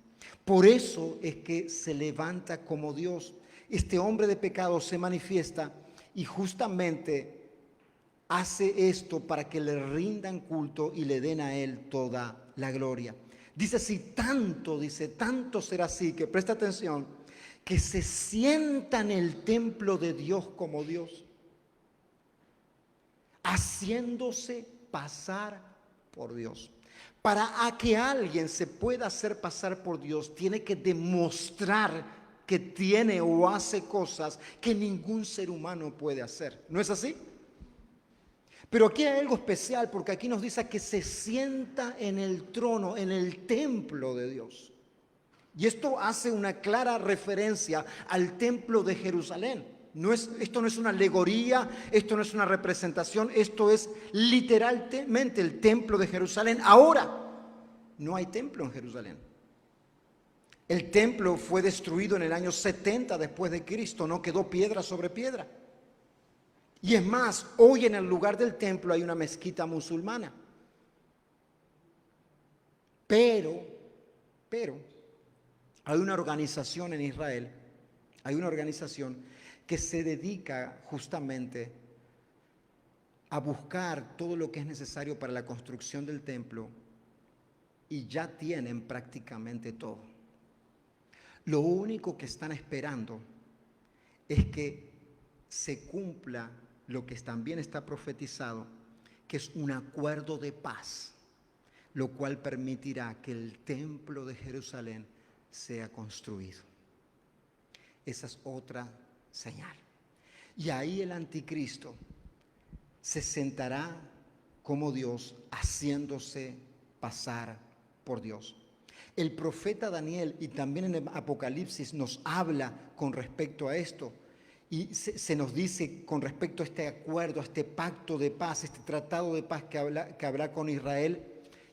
Por eso es que se levanta como Dios. Este hombre de pecado se manifiesta y justamente hace esto para que le rindan culto y le den a Él toda la gloria. Dice tanto será así, que presta atención, que se sienta en el templo de Dios como Dios, haciéndose pasar por Dios. Para que alguien se pueda hacer pasar por Dios, tiene que demostrar que tiene o hace cosas que ningún ser humano puede hacer. ¿No es así? Pero aquí hay algo especial, porque aquí nos dice que se sienta en el trono, en el templo de Dios. Y esto hace una clara referencia al templo de Jerusalén. Esto no es una alegoría, esto no es una representación, esto es literalmente el templo de Jerusalén. Ahora, no hay templo en Jerusalén. El templo fue destruido en el año 70 después de Cristo, no quedó piedra sobre piedra. Y es más, hoy en el lugar del templo hay una mezquita musulmana. Pero, hay una organización en Israel, hay una organización que se dedica justamente a buscar todo lo que es necesario para la construcción del templo y ya tienen prácticamente todo. Lo único que están esperando es que se cumpla lo que también está profetizado, que es un acuerdo de paz, lo cual permitirá que el templo de Jerusalén sea construido. Esa es otra señal. Y ahí el anticristo se sentará como Dios, haciéndose pasar por Dios. El profeta Daniel y también en el Apocalipsis nos habla con respecto a esto. Y se nos dice con respecto a este acuerdo, a este pacto de paz, este tratado de paz que habrá con Israel,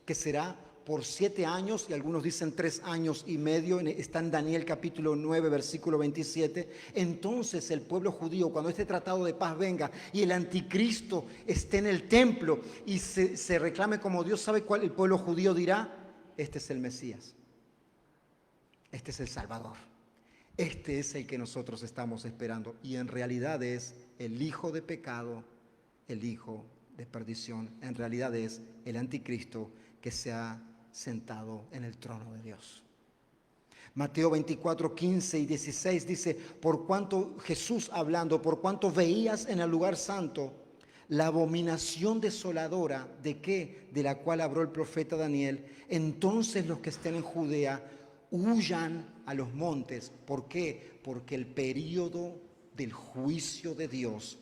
que será por 7 años, y algunos dicen 3 años y medio, está en Daniel capítulo 9, versículo 27. Entonces el pueblo judío, cuando este tratado de paz venga y el anticristo esté en el templo y se reclame como Dios, ¿sabe cuál? El pueblo judío dirá, este es el Mesías, este es el Salvador. Este es el que nosotros estamos esperando y en realidad es el hijo de pecado, el hijo de perdición. En realidad es el anticristo que se ha sentado en el trono de Dios. Mateo 24, 15 y 16 dice, por cuanto Jesús hablando, por cuanto veías en el lugar santo la abominación desoladora de qué, de la cual habló el profeta Daniel, entonces los que estén en Judea huyan a los montes. ¿Por qué? Porque el período del juicio de Dios,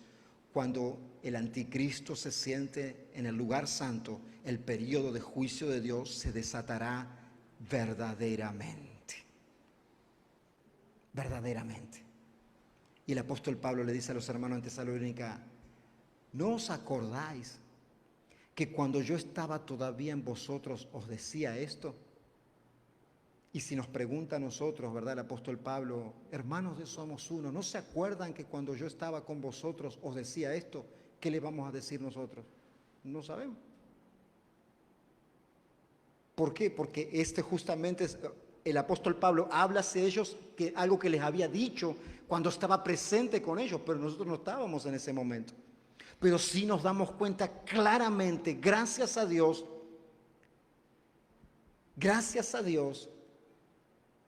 cuando el anticristo se siente en el lugar santo, el período de juicio de Dios se desatará verdaderamente. Verdaderamente. Y el apóstol Pablo le dice a los hermanos en Tesalónica, ¿no os acordáis que cuando yo estaba todavía en vosotros os decía esto? Y si nos pregunta a nosotros, ¿verdad? El apóstol Pablo, hermanos de Somos Uno, ¿no se acuerdan que cuando yo estaba con vosotros os decía esto? ¿Qué le vamos a decir nosotros? No sabemos. ¿Por qué? Porque justamente el apóstol Pablo habla hacia ellos que algo que les había dicho cuando estaba presente con ellos, pero nosotros no estábamos en ese momento. Pero sí nos damos cuenta claramente, gracias a Dios,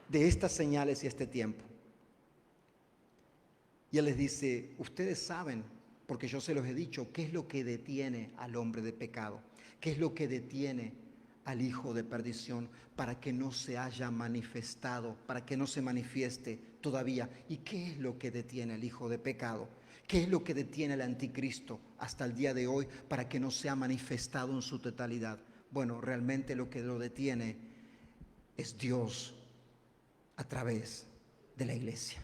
de estas señales y este tiempo. Y él les dice, ustedes saben, porque yo se los he dicho, qué es lo que detiene al hombre de pecado, qué es lo que detiene al hijo de perdición para que no se haya manifestado, para que no se manifieste todavía. ¿Y qué es lo que detiene al hijo de pecado? ¿Qué es lo que detiene al anticristo hasta el día de hoy para que no sea manifestado en su totalidad? Bueno, realmente lo que lo detiene es Dios a través de la iglesia.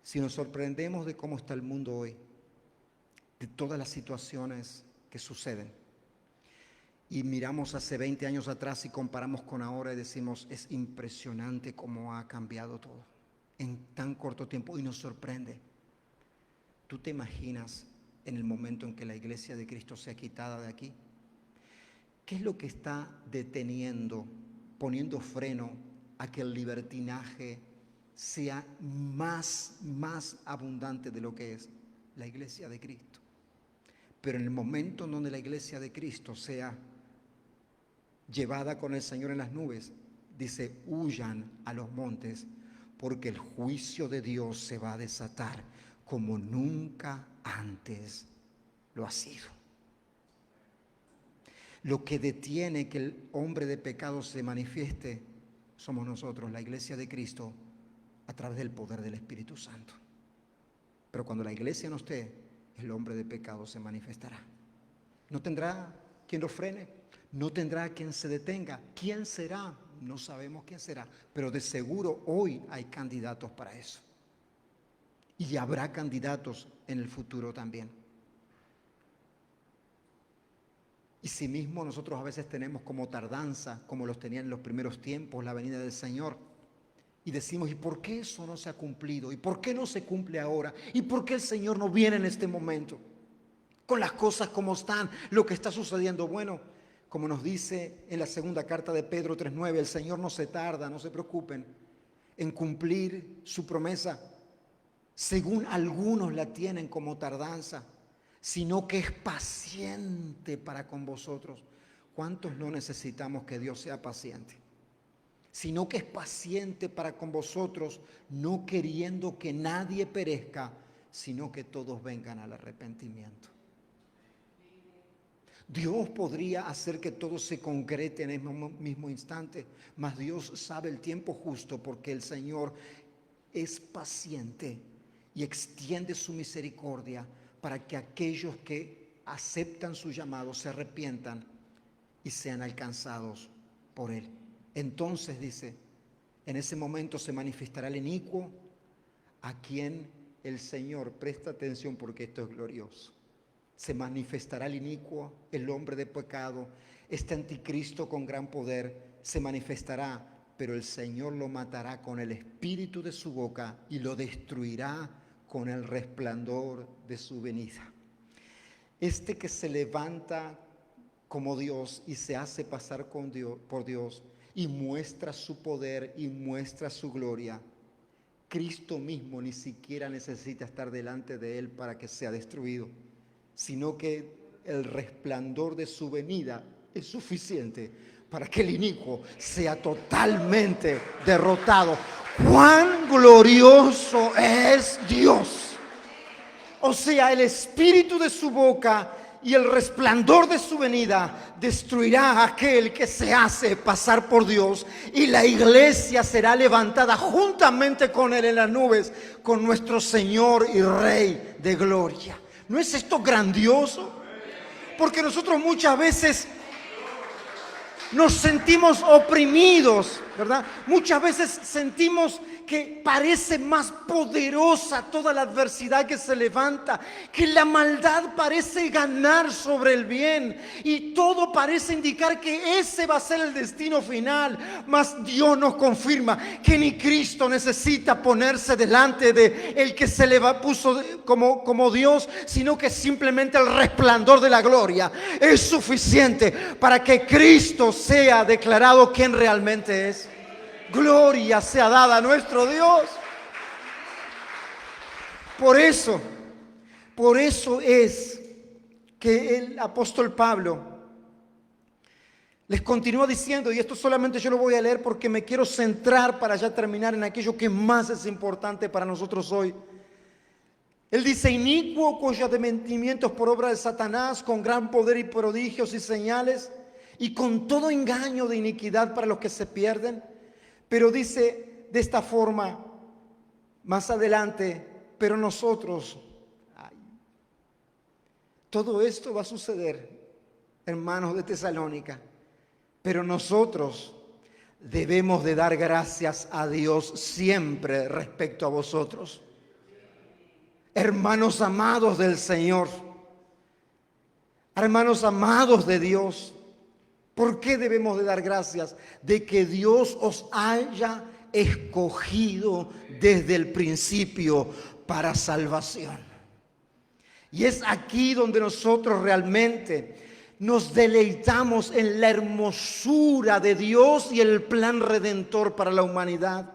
Si nos sorprendemos de cómo está el mundo hoy, de todas las situaciones que suceden, y miramos hace 20 años atrás y comparamos con ahora y decimos, es impresionante cómo ha cambiado todo en tan corto tiempo, y nos sorprende. ¿Tú te imaginas en el momento en que la iglesia de Cristo sea quitada de aquí? ¿Qué es lo que está deteniendo, poniendo freno a que el libertinaje sea más abundante de lo que es la iglesia de Cristo? Pero en el momento en donde la iglesia de Cristo sea llevada con el Señor en las nubes, dice, huyan a los montes, porque el juicio de Dios se va a desatar como nunca antes lo ha sido. Lo que detiene que el hombre de pecado se manifieste somos nosotros, la iglesia de Cristo, a través del poder del Espíritu Santo. Pero cuando la iglesia no esté, el hombre de pecado se manifestará. No tendrá quien lo frene, no tendrá quien se detenga. ¿Quién será? No sabemos quién será, pero de seguro hoy hay candidatos para eso. Y habrá candidatos en el futuro también. Y si mismo nosotros a veces tenemos como tardanza, como los tenían en los primeros tiempos, la venida del Señor, y decimos, ¿y por qué eso no se ha cumplido? ¿Y por qué no se cumple ahora? ¿Y por qué el Señor no viene en este momento? Con las cosas como están, lo que está sucediendo. Bueno, como nos dice en la segunda carta de Pedro 3:9, el Señor no se tarda, no se preocupen, en cumplir su promesa, según algunos la tienen como tardanza, sino que es paciente para con vosotros. ¿Cuántos no necesitamos que Dios sea paciente? Sino que es paciente para con vosotros, no queriendo que nadie perezca, sino que todos vengan al arrepentimiento. Dios podría hacer que todo se concrete en el mismo instante, mas Dios sabe el tiempo justo, porque el Señor es paciente y extiende su misericordia para que aquellos que aceptan su llamado se arrepientan y sean alcanzados por Él. Entonces dice, en ese momento se manifestará el inicuo, a quien el Señor, presta atención porque esto es glorioso, se manifestará el inicuo, el hombre de pecado, este anticristo con gran poder se manifestará, pero el Señor lo matará con el espíritu de su boca y lo destruirá con el resplandor de su venida. Este que se levanta como Dios y se hace pasar por Dios y muestra su poder y muestra su gloria, Cristo mismo ni siquiera necesita estar delante de Él para que sea destruido, sino que el resplandor de su venida es suficiente para que el inicuo sea totalmente derrotado. ¡Cuán glorioso es Dios! O sea, el espíritu de su boca y el resplandor de su venida destruirá a aquel que se hace pasar por Dios, y la iglesia será levantada juntamente con Él en las nubes, con nuestro Señor y Rey de gloria. ¿No es esto grandioso? Porque nosotros muchas veces nos sentimos oprimidos, ¿verdad? Muchas veces sentimos que parece más poderosa toda la adversidad que se levanta, que la maldad parece ganar sobre el bien y todo parece indicar que ese va a ser el destino final. Mas Dios nos confirma que ni Cristo necesita ponerse delante de el que se le puso como Dios, sino que simplemente el resplandor de la gloria es suficiente para que Cristo sea declarado quien realmente es. Gloria sea dada a nuestro Dios. Por eso es que el apóstol Pablo les continúa diciendo, y esto solamente yo lo voy a leer porque me quiero centrar para ya terminar en aquello que más es importante para nosotros hoy. Él dice: inicuo cuyos desmentimientos por obra de Satanás, con gran poder y prodigios y señales, y con todo engaño de iniquidad para los que se pierden. Pero dice de esta forma más adelante: pero nosotros, todo esto va a suceder, hermanos de Tesalónica, pero nosotros debemos de dar gracias a Dios siempre respecto a vosotros. Hermanos amados del Señor, hermanos amados de Dios, ¿por qué debemos de dar gracias? De que Dios os haya escogido desde el principio para salvación. Y es aquí donde nosotros realmente nos deleitamos en la hermosura de Dios y el plan redentor para la humanidad.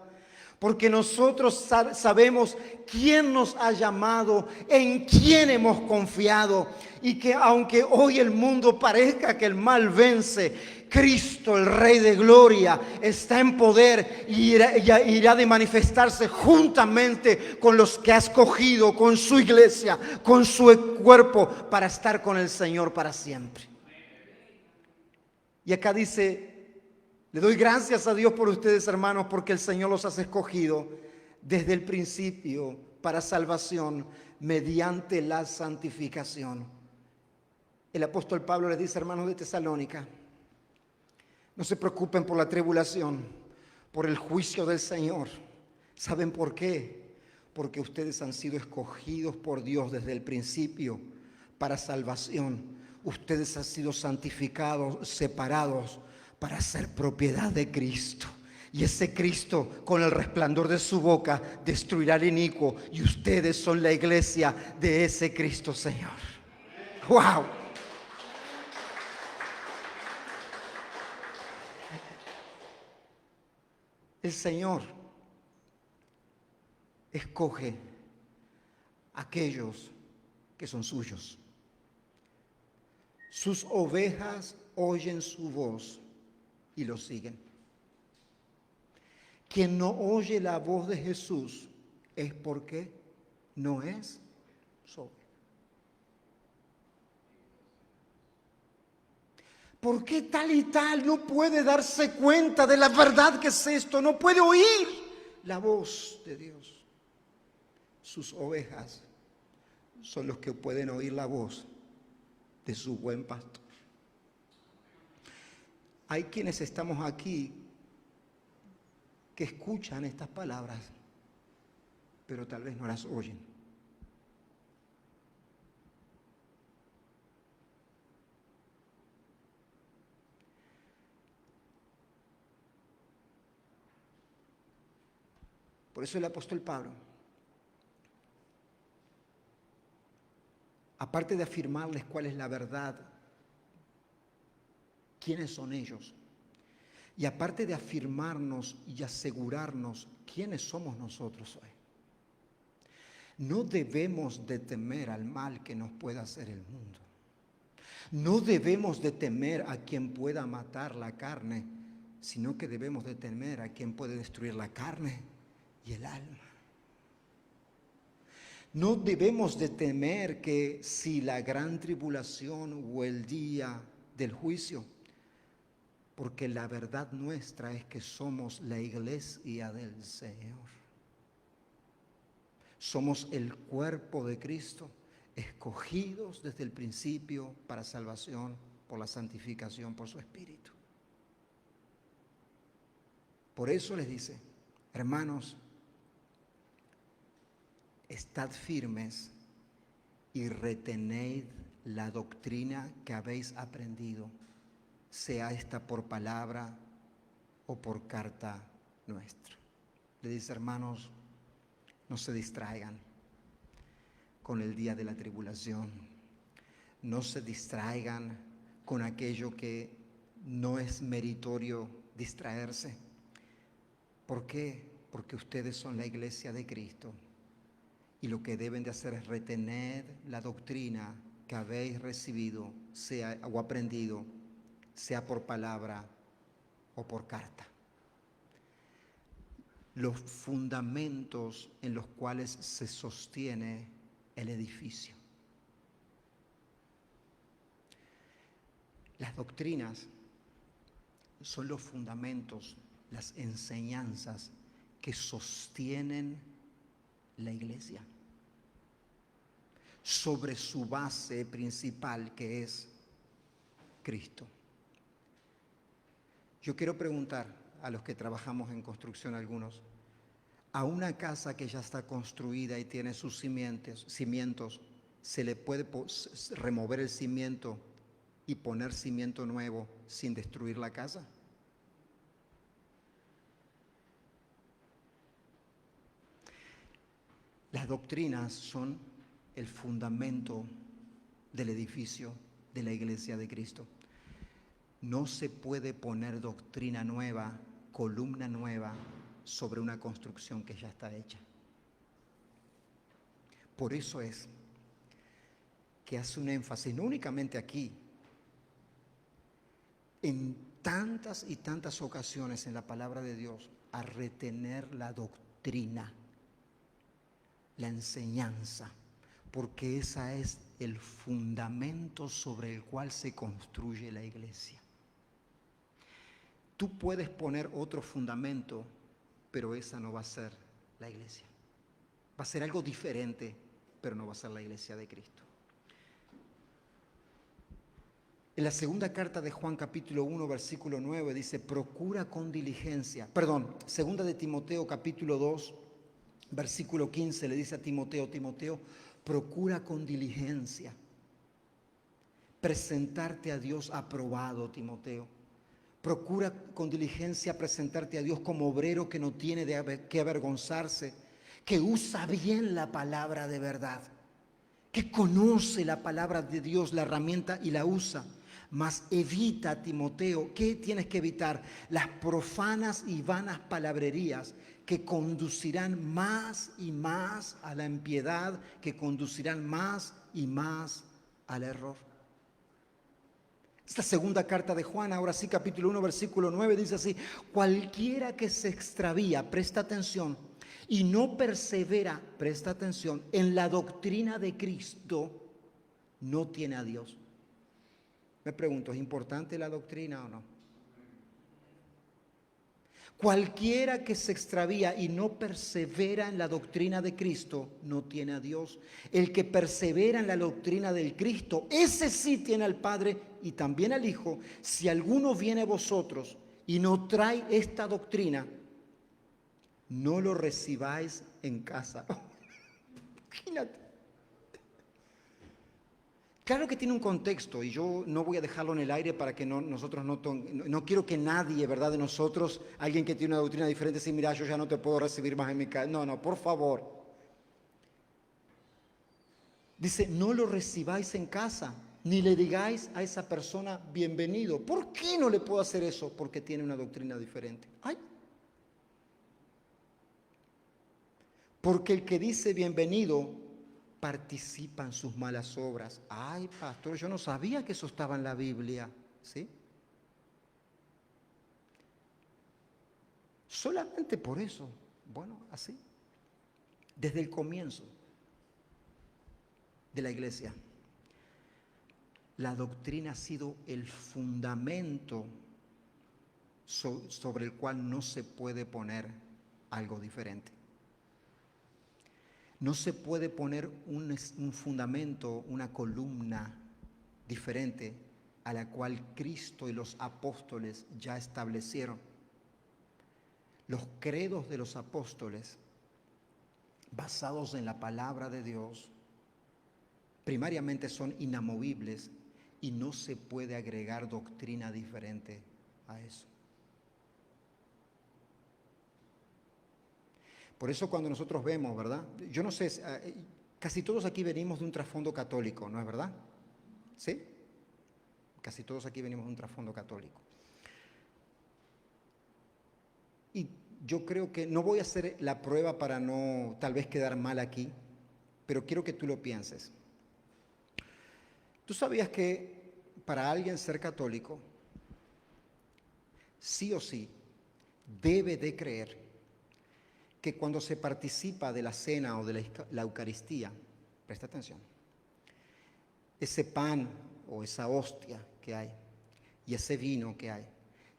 Porque nosotros sabemos quién nos ha llamado, en quién hemos confiado, y que aunque hoy el mundo parezca que el mal vence, Cristo, el Rey de Gloria, está en poder y irá de manifestarse juntamente con los que ha escogido, con su iglesia, con su cuerpo, para estar con el Señor para siempre. Y acá dice: le doy gracias a Dios por ustedes, hermanos, porque el Señor los ha escogido desde el principio para salvación mediante la santificación. El apóstol Pablo les dice: hermanos de Tesalónica, no se preocupen por la tribulación, por el juicio del Señor. ¿Saben por qué? Porque ustedes han sido escogidos por Dios desde el principio para salvación. Ustedes han sido santificados, separados, para ser propiedad de Cristo. Y ese Cristo, con el resplandor de su boca, destruirá al inicuo. Y ustedes son la iglesia de ese Cristo, Señor. ¡Wow! El Señor escoge a aquellos que son suyos. Sus ovejas oyen su voz y lo siguen. Quien no oye la voz de Jesús es porque no es su oveja. ¿Por qué tal y tal no puede darse cuenta de la verdad que es esto? No puede oír la voz de Dios. Sus ovejas son los que pueden oír la voz de su buen pastor. Hay quienes estamos aquí que escuchan estas palabras, pero tal vez no las oyen. Por eso el apóstol Pablo, aparte de afirmarles cuál es la verdad, quiénes son ellos, y aparte de afirmarnos y asegurarnos quiénes somos nosotros hoy, no debemos de temer al mal que nos pueda hacer el mundo. No debemos de temer a quien pueda matar la carne, sino que debemos de temer a quien puede destruir la carne y el alma. No debemos de temer que si la gran tribulación o el día del juicio, porque la verdad nuestra es que somos la iglesia del Señor. Somos el cuerpo de Cristo, escogidos desde el principio para salvación por la santificación por su Espíritu. Por eso les dice: hermanos, estad firmes y retened la doctrina que habéis aprendido, sea esta por palabra o por carta nuestra. Le dice, hermanos, no se distraigan con el día de la tribulación. No se distraigan con aquello que no es meritorio distraerse. ¿Por qué? Porque ustedes son la iglesia de Cristo. Y lo que deben de hacer es retener la doctrina que habéis recibido, sea o aprendido, sea por palabra o por carta. Los fundamentos en los cuales se sostiene el edificio. Las doctrinas son los fundamentos, las enseñanzas que sostienen la iglesia sobre su base principal, que es Cristo. Yo quiero preguntar a los que trabajamos en construcción, algunos, a una casa que ya está construida y tiene sus cimientos, ¿se le puede remover el cimiento y poner cimiento nuevo sin destruir la casa? Las doctrinas son el fundamento del edificio de la iglesia de Cristo. No se puede poner doctrina nueva, columna nueva, sobre una construcción que ya está hecha. Por eso es que hace un énfasis, no únicamente aquí, en tantas y tantas ocasiones en la palabra de Dios, a retener la doctrina, la enseñanza, porque esa es el fundamento sobre el cual se construye la iglesia. Tú puedes poner otro fundamento, pero esa no va a ser la iglesia. Va a ser algo diferente, pero no va a ser la iglesia de Cristo. En la segunda carta de Juan, capítulo 1, versículo 9, dice, procura con diligencia. Segunda de Timoteo, capítulo 2, versículo 15, le dice a Timoteo, Timoteo, procura con diligencia presentarte a Dios aprobado, Timoteo. Procura con diligencia presentarte a Dios como obrero que no tiene de qué avergonzarse, que usa bien la palabra de verdad, que conoce la palabra de Dios, la herramienta, y la usa. Mas evita, Timoteo, ¿qué tienes que evitar? Las profanas y vanas palabrerías que conducirán más y más a la impiedad, que conducirán más y más al error. Esta segunda carta de Juan, ahora sí, capítulo 1, versículo 9, dice así, cualquiera que se extravía, presta atención, y no persevera, presta atención, en la doctrina de Cristo, no tiene a Dios. Me pregunto, ¿es importante la doctrina o no? Cualquiera que se extravía y no persevera en la doctrina de Cristo, no tiene a Dios. El que persevera en la doctrina del Cristo, ese sí tiene al Padre y también al Hijo. Si alguno viene a vosotros y no trae esta doctrina, no lo recibáis en casa. Imagínate. Claro que tiene un contexto y yo no voy a dejarlo en el aire para que nosotros no quiero que nadie, ¿verdad? De nosotros, alguien que tiene una doctrina diferente, dice, mira, yo ya no te puedo recibir más en mi casa. No, por favor. Dice, no lo recibáis en casa, ni le digáis a esa persona bienvenido. ¿Por qué no le puedo hacer eso? Porque tiene una doctrina diferente. ¡Ay! Porque el que dice bienvenido participa en sus malas obras. Ay, pastor, yo no sabía que eso estaba en la Biblia. ¿Sí? Solamente por eso. Bueno, así. Desde el comienzo de la iglesia, la doctrina ha sido el fundamento sobre el cual no se puede poner algo diferente. No se puede poner un fundamento, una columna diferente a la cual Cristo y los apóstoles ya establecieron. Los credos de los apóstoles basados en la palabra de Dios, primariamente son inamovibles y no se puede agregar doctrina diferente a eso. Por eso cuando nosotros vemos, ¿verdad? Yo no sé, casi todos aquí venimos de un trasfondo católico, ¿no es verdad? ¿Sí? Casi todos aquí venimos de un trasfondo católico. Y yo creo que no voy a hacer la prueba para no tal vez quedar mal aquí, pero quiero que tú lo pienses. ¿Tú sabías que para alguien ser católico, sí o sí, debe de creer que cuando se participa de la cena o de la Eucaristía, presta atención, ese pan o esa hostia que hay y ese vino que hay,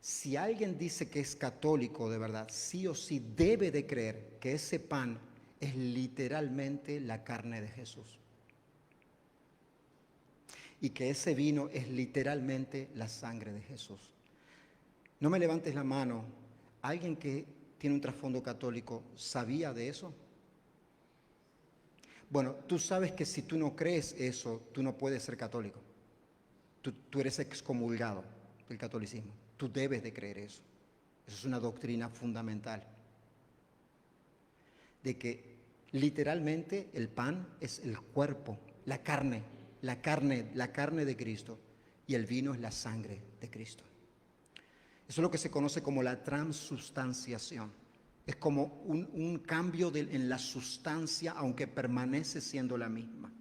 si alguien dice que es católico de verdad, sí o sí debe de creer que ese pan es literalmente la carne de Jesús y que ese vino es literalmente la sangre de Jesús. No me levantes la mano. ¿Alguien que tiene un trasfondo católico sabía de eso? Bueno, tú sabes que si tú no crees eso, tú no puedes ser católico. Tú eres excomulgado del catolicismo. Tú debes de creer eso. Eso es una doctrina fundamental. De que literalmente el pan es el cuerpo, la carne de Cristo, y el vino es la sangre de Cristo. Eso es lo que se conoce como la transubstanciación. Es como un cambio en la sustancia, aunque permanece siendo la misma.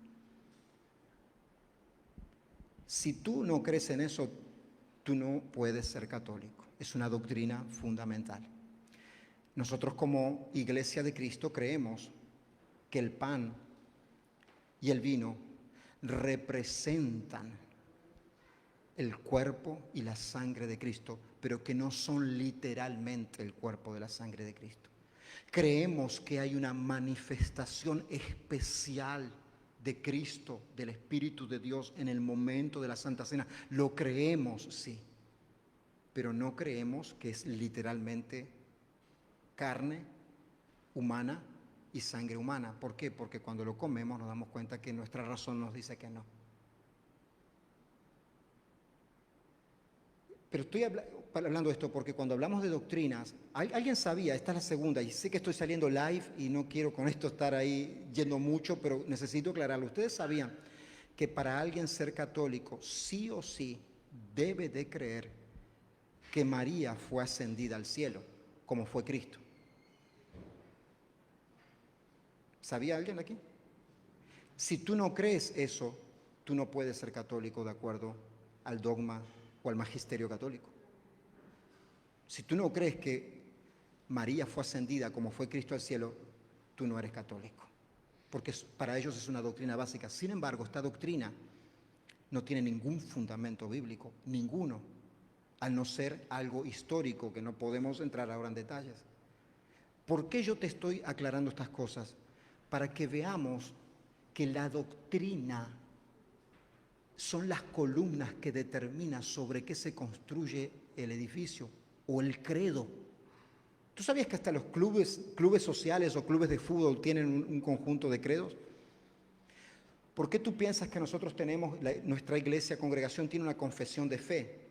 Si tú no crees en eso, tú no puedes ser católico. Es una doctrina fundamental. Nosotros como Iglesia de Cristo creemos que el pan y el vino representan el cuerpo y la sangre de Cristo, pero que no son literalmente el cuerpo de la sangre de Cristo. Creemos que hay una manifestación especial de Cristo, del Espíritu de Dios en el momento de la Santa Cena. Lo creemos, sí, pero no creemos que es literalmente carne humana y sangre humana. ¿Por qué? Porque cuando lo comemos nos damos cuenta que nuestra razón nos dice que no. Pero estoy hablando de esto porque cuando hablamos de doctrinas, alguien sabía, esta es la segunda, y sé que estoy saliendo live y no quiero con esto estar ahí yendo mucho, pero necesito aclararlo. Ustedes sabían que para alguien ser católico, sí o sí, debe de creer que María fue ascendida al cielo, como fue Cristo. ¿Sabía alguien aquí? Si tú no crees eso, tú no puedes ser católico de acuerdo al dogma o al magisterio católico. Si tú no crees que María fue ascendida como fue Cristo al cielo, tú no eres católico, porque para ellos es una doctrina básica. Sin embargo, esta doctrina no tiene ningún fundamento bíblico, ninguno, al no ser algo histórico que no podemos entrar ahora en detalles. ¿Por qué yo te estoy aclarando estas cosas? Para que veamos que la doctrina son las columnas que determinan sobre qué se construye el edificio o el credo. ¿Tú sabías que hasta los clubes sociales o clubes de fútbol tienen un conjunto de credos? ¿Por qué tú piensas que nosotros tenemos, nuestra iglesia, congregación, tiene una confesión de fe?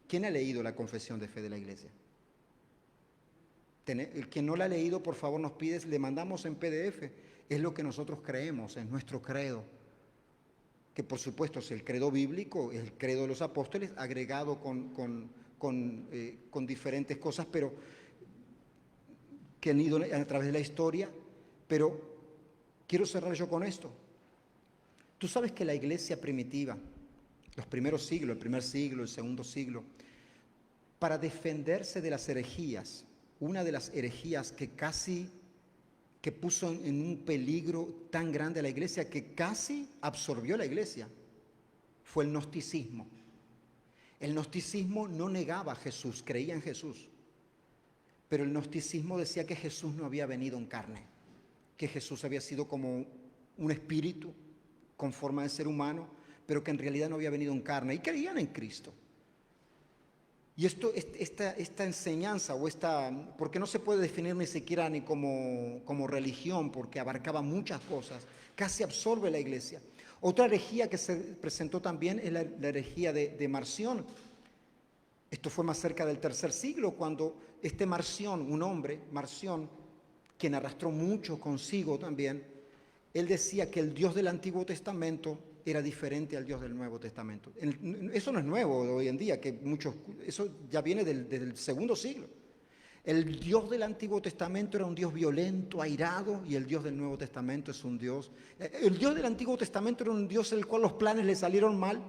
¿Quién ha leído la confesión de fe de la iglesia? El que no la ha leído, por favor, nos pides, le mandamos en PDF. Es lo que nosotros creemos, es nuestro credo. Que por supuesto es el credo bíblico, es el credo de los apóstoles, agregado con diferentes cosas, pero que han ido a través de la historia. Pero quiero cerrar yo con esto. Tú sabes que la iglesia primitiva, los primeros siglos, el primer siglo, el segundo siglo, para defenderse de las herejías, una de las herejías que puso en un peligro tan grande a la iglesia, que casi absorbió la iglesia, fue el gnosticismo. El gnosticismo no negaba a Jesús, creía en Jesús, pero el gnosticismo decía que Jesús no había venido en carne, que Jesús había sido como un espíritu con forma de ser humano, pero que en realidad no había venido en carne, y creían en Cristo. Y esta enseñanza porque no se puede definir ni siquiera ni como religión, porque abarcaba muchas cosas, casi absorbe la iglesia. Otra herejía que se presentó también es la herejía de Marción. Esto fue más cerca del tercer siglo, cuando Marción, un hombre, Marción, quien arrastró mucho consigo también, él decía que el Dios del Antiguo Testamento era diferente al Dios del Nuevo Testamento. Eso no es nuevo hoy en día, eso ya viene desde el segundo siglo. El Dios del Antiguo Testamento era un Dios violento, airado, y el Dios del Nuevo Testamento es un Dios... El Dios del Antiguo Testamento era un Dios el cual los planes le salieron mal,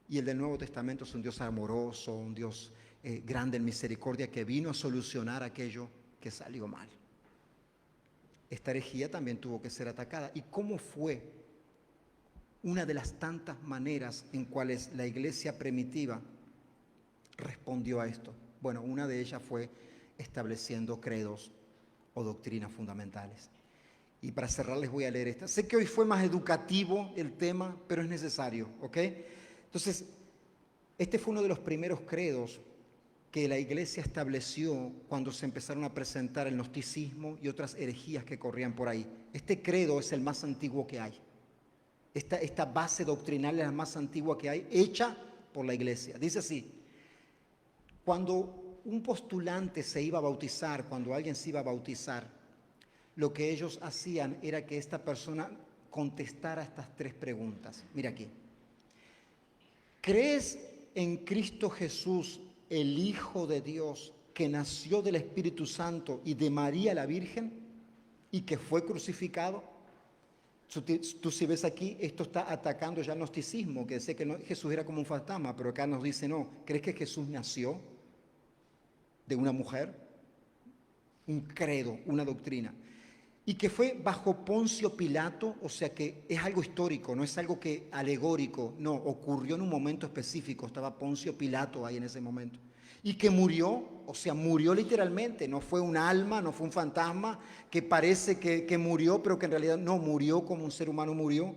y el del Nuevo Testamento es un Dios amoroso, un Dios grande en misericordia, que vino a solucionar aquello que salió mal. Esta herejía también tuvo que ser atacada. ¿Y cómo fue? Una de las tantas maneras en cuales la iglesia primitiva respondió a esto. Bueno, una de ellas fue estableciendo credos o doctrinas fundamentales. Y para cerrar les voy a leer esta. Sé que hoy fue más educativo el tema, pero es necesario, ¿ok? Entonces, este fue uno de los primeros credos que la iglesia estableció cuando se empezaron a presentar el gnosticismo y otras herejías que corrían por ahí. Este credo es el más antiguo que hay. Esta base doctrinal es la más antigua que hay, hecha por la iglesia. Dice así: cuando un postulante se iba a bautizar, cuando alguien se iba a bautizar, lo que ellos hacían era que esta persona contestara estas tres preguntas. Mira aquí. ¿Crees en Cristo Jesús, el Hijo de Dios, que nació del Espíritu Santo y de María la Virgen y que fue crucificado? Tú si ves aquí, esto está atacando ya el gnosticismo, que decía que Jesús era como un fantasma, pero acá nos dice no. ¿Crees que Jesús nació de una mujer? Un credo, una doctrina. Y que fue bajo Poncio Pilato, o sea que es algo histórico, no es algo que alegórico, no, ocurrió en un momento específico, estaba Poncio Pilato ahí en ese momento. Y que murió, o sea, murió literalmente, no fue un alma, no fue un fantasma que parece que murió, pero que en realidad no murió como un ser humano murió,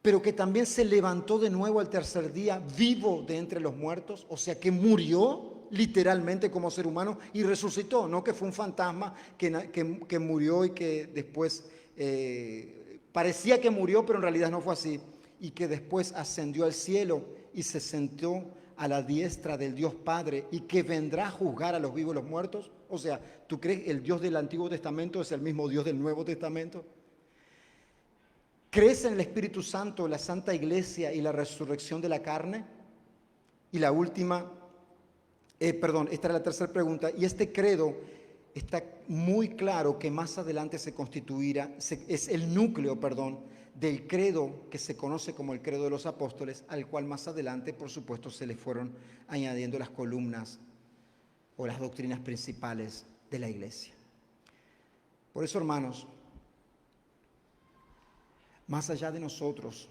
pero que también se levantó de nuevo al tercer día vivo de entre los muertos, o sea que murió literalmente como ser humano y resucitó, no que fue un fantasma que murió y que después parecía que murió, pero en realidad no fue así, y que después ascendió al cielo y se sentó a la diestra del Dios Padre y que vendrá a juzgar a los vivos y los muertos. O sea, ¿tú crees que el Dios del Antiguo Testamento es el mismo Dios del Nuevo Testamento? ¿Crees en el Espíritu Santo, la Santa Iglesia y la resurrección de la carne? Y la última, esta era la tercera pregunta, y este credo está muy claro que más adelante se constituirá, es el núcleo, del credo que se conoce como el credo de los apóstoles, al cual más adelante, por supuesto, se le fueron añadiendo las columnas o las doctrinas principales de la iglesia. Por eso, hermanos, más allá de nosotros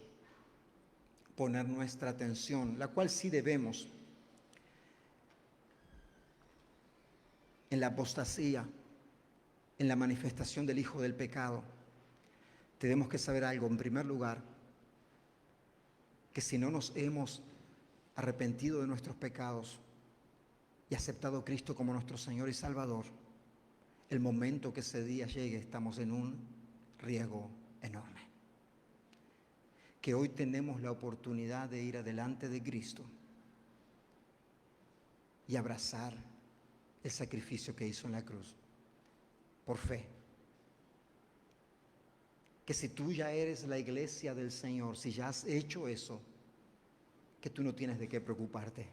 poner nuestra atención, la cual sí debemos, en la apostasía, en la manifestación del Hijo del Pecado, tenemos que saber algo. En primer lugar, que si no nos hemos arrepentido de nuestros pecados y aceptado a Cristo como nuestro Señor y Salvador, el momento que ese día llegue, estamos en un riesgo enorme. Que hoy tenemos la oportunidad de ir adelante de Cristo y abrazar el sacrificio que hizo en la cruz, por fe. Que si tú ya eres la iglesia del Señor, si ya has hecho eso, que tú no tienes de qué preocuparte,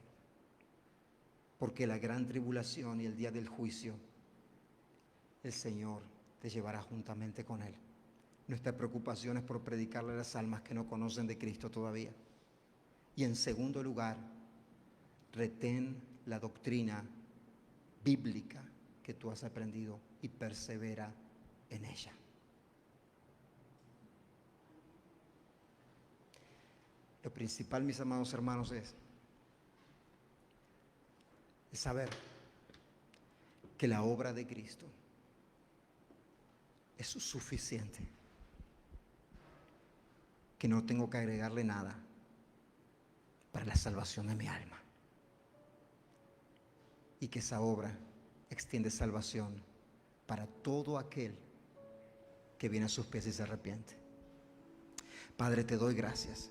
porque la gran tribulación y el día del juicio, el Señor te llevará juntamente con Él. Nuestra preocupación es por predicarle a las almas que no conocen de Cristo todavía. Y en segundo lugar, retén la doctrina bíblica que tú has aprendido y persevera en ella. Lo principal, mis amados hermanos, es saber que la obra de Cristo es suficiente, que no tengo que agregarle nada para la salvación de mi alma. y que esa obra extiende salvación para todo aquel que viene a sus pies y se arrepiente. Padre, te doy gracias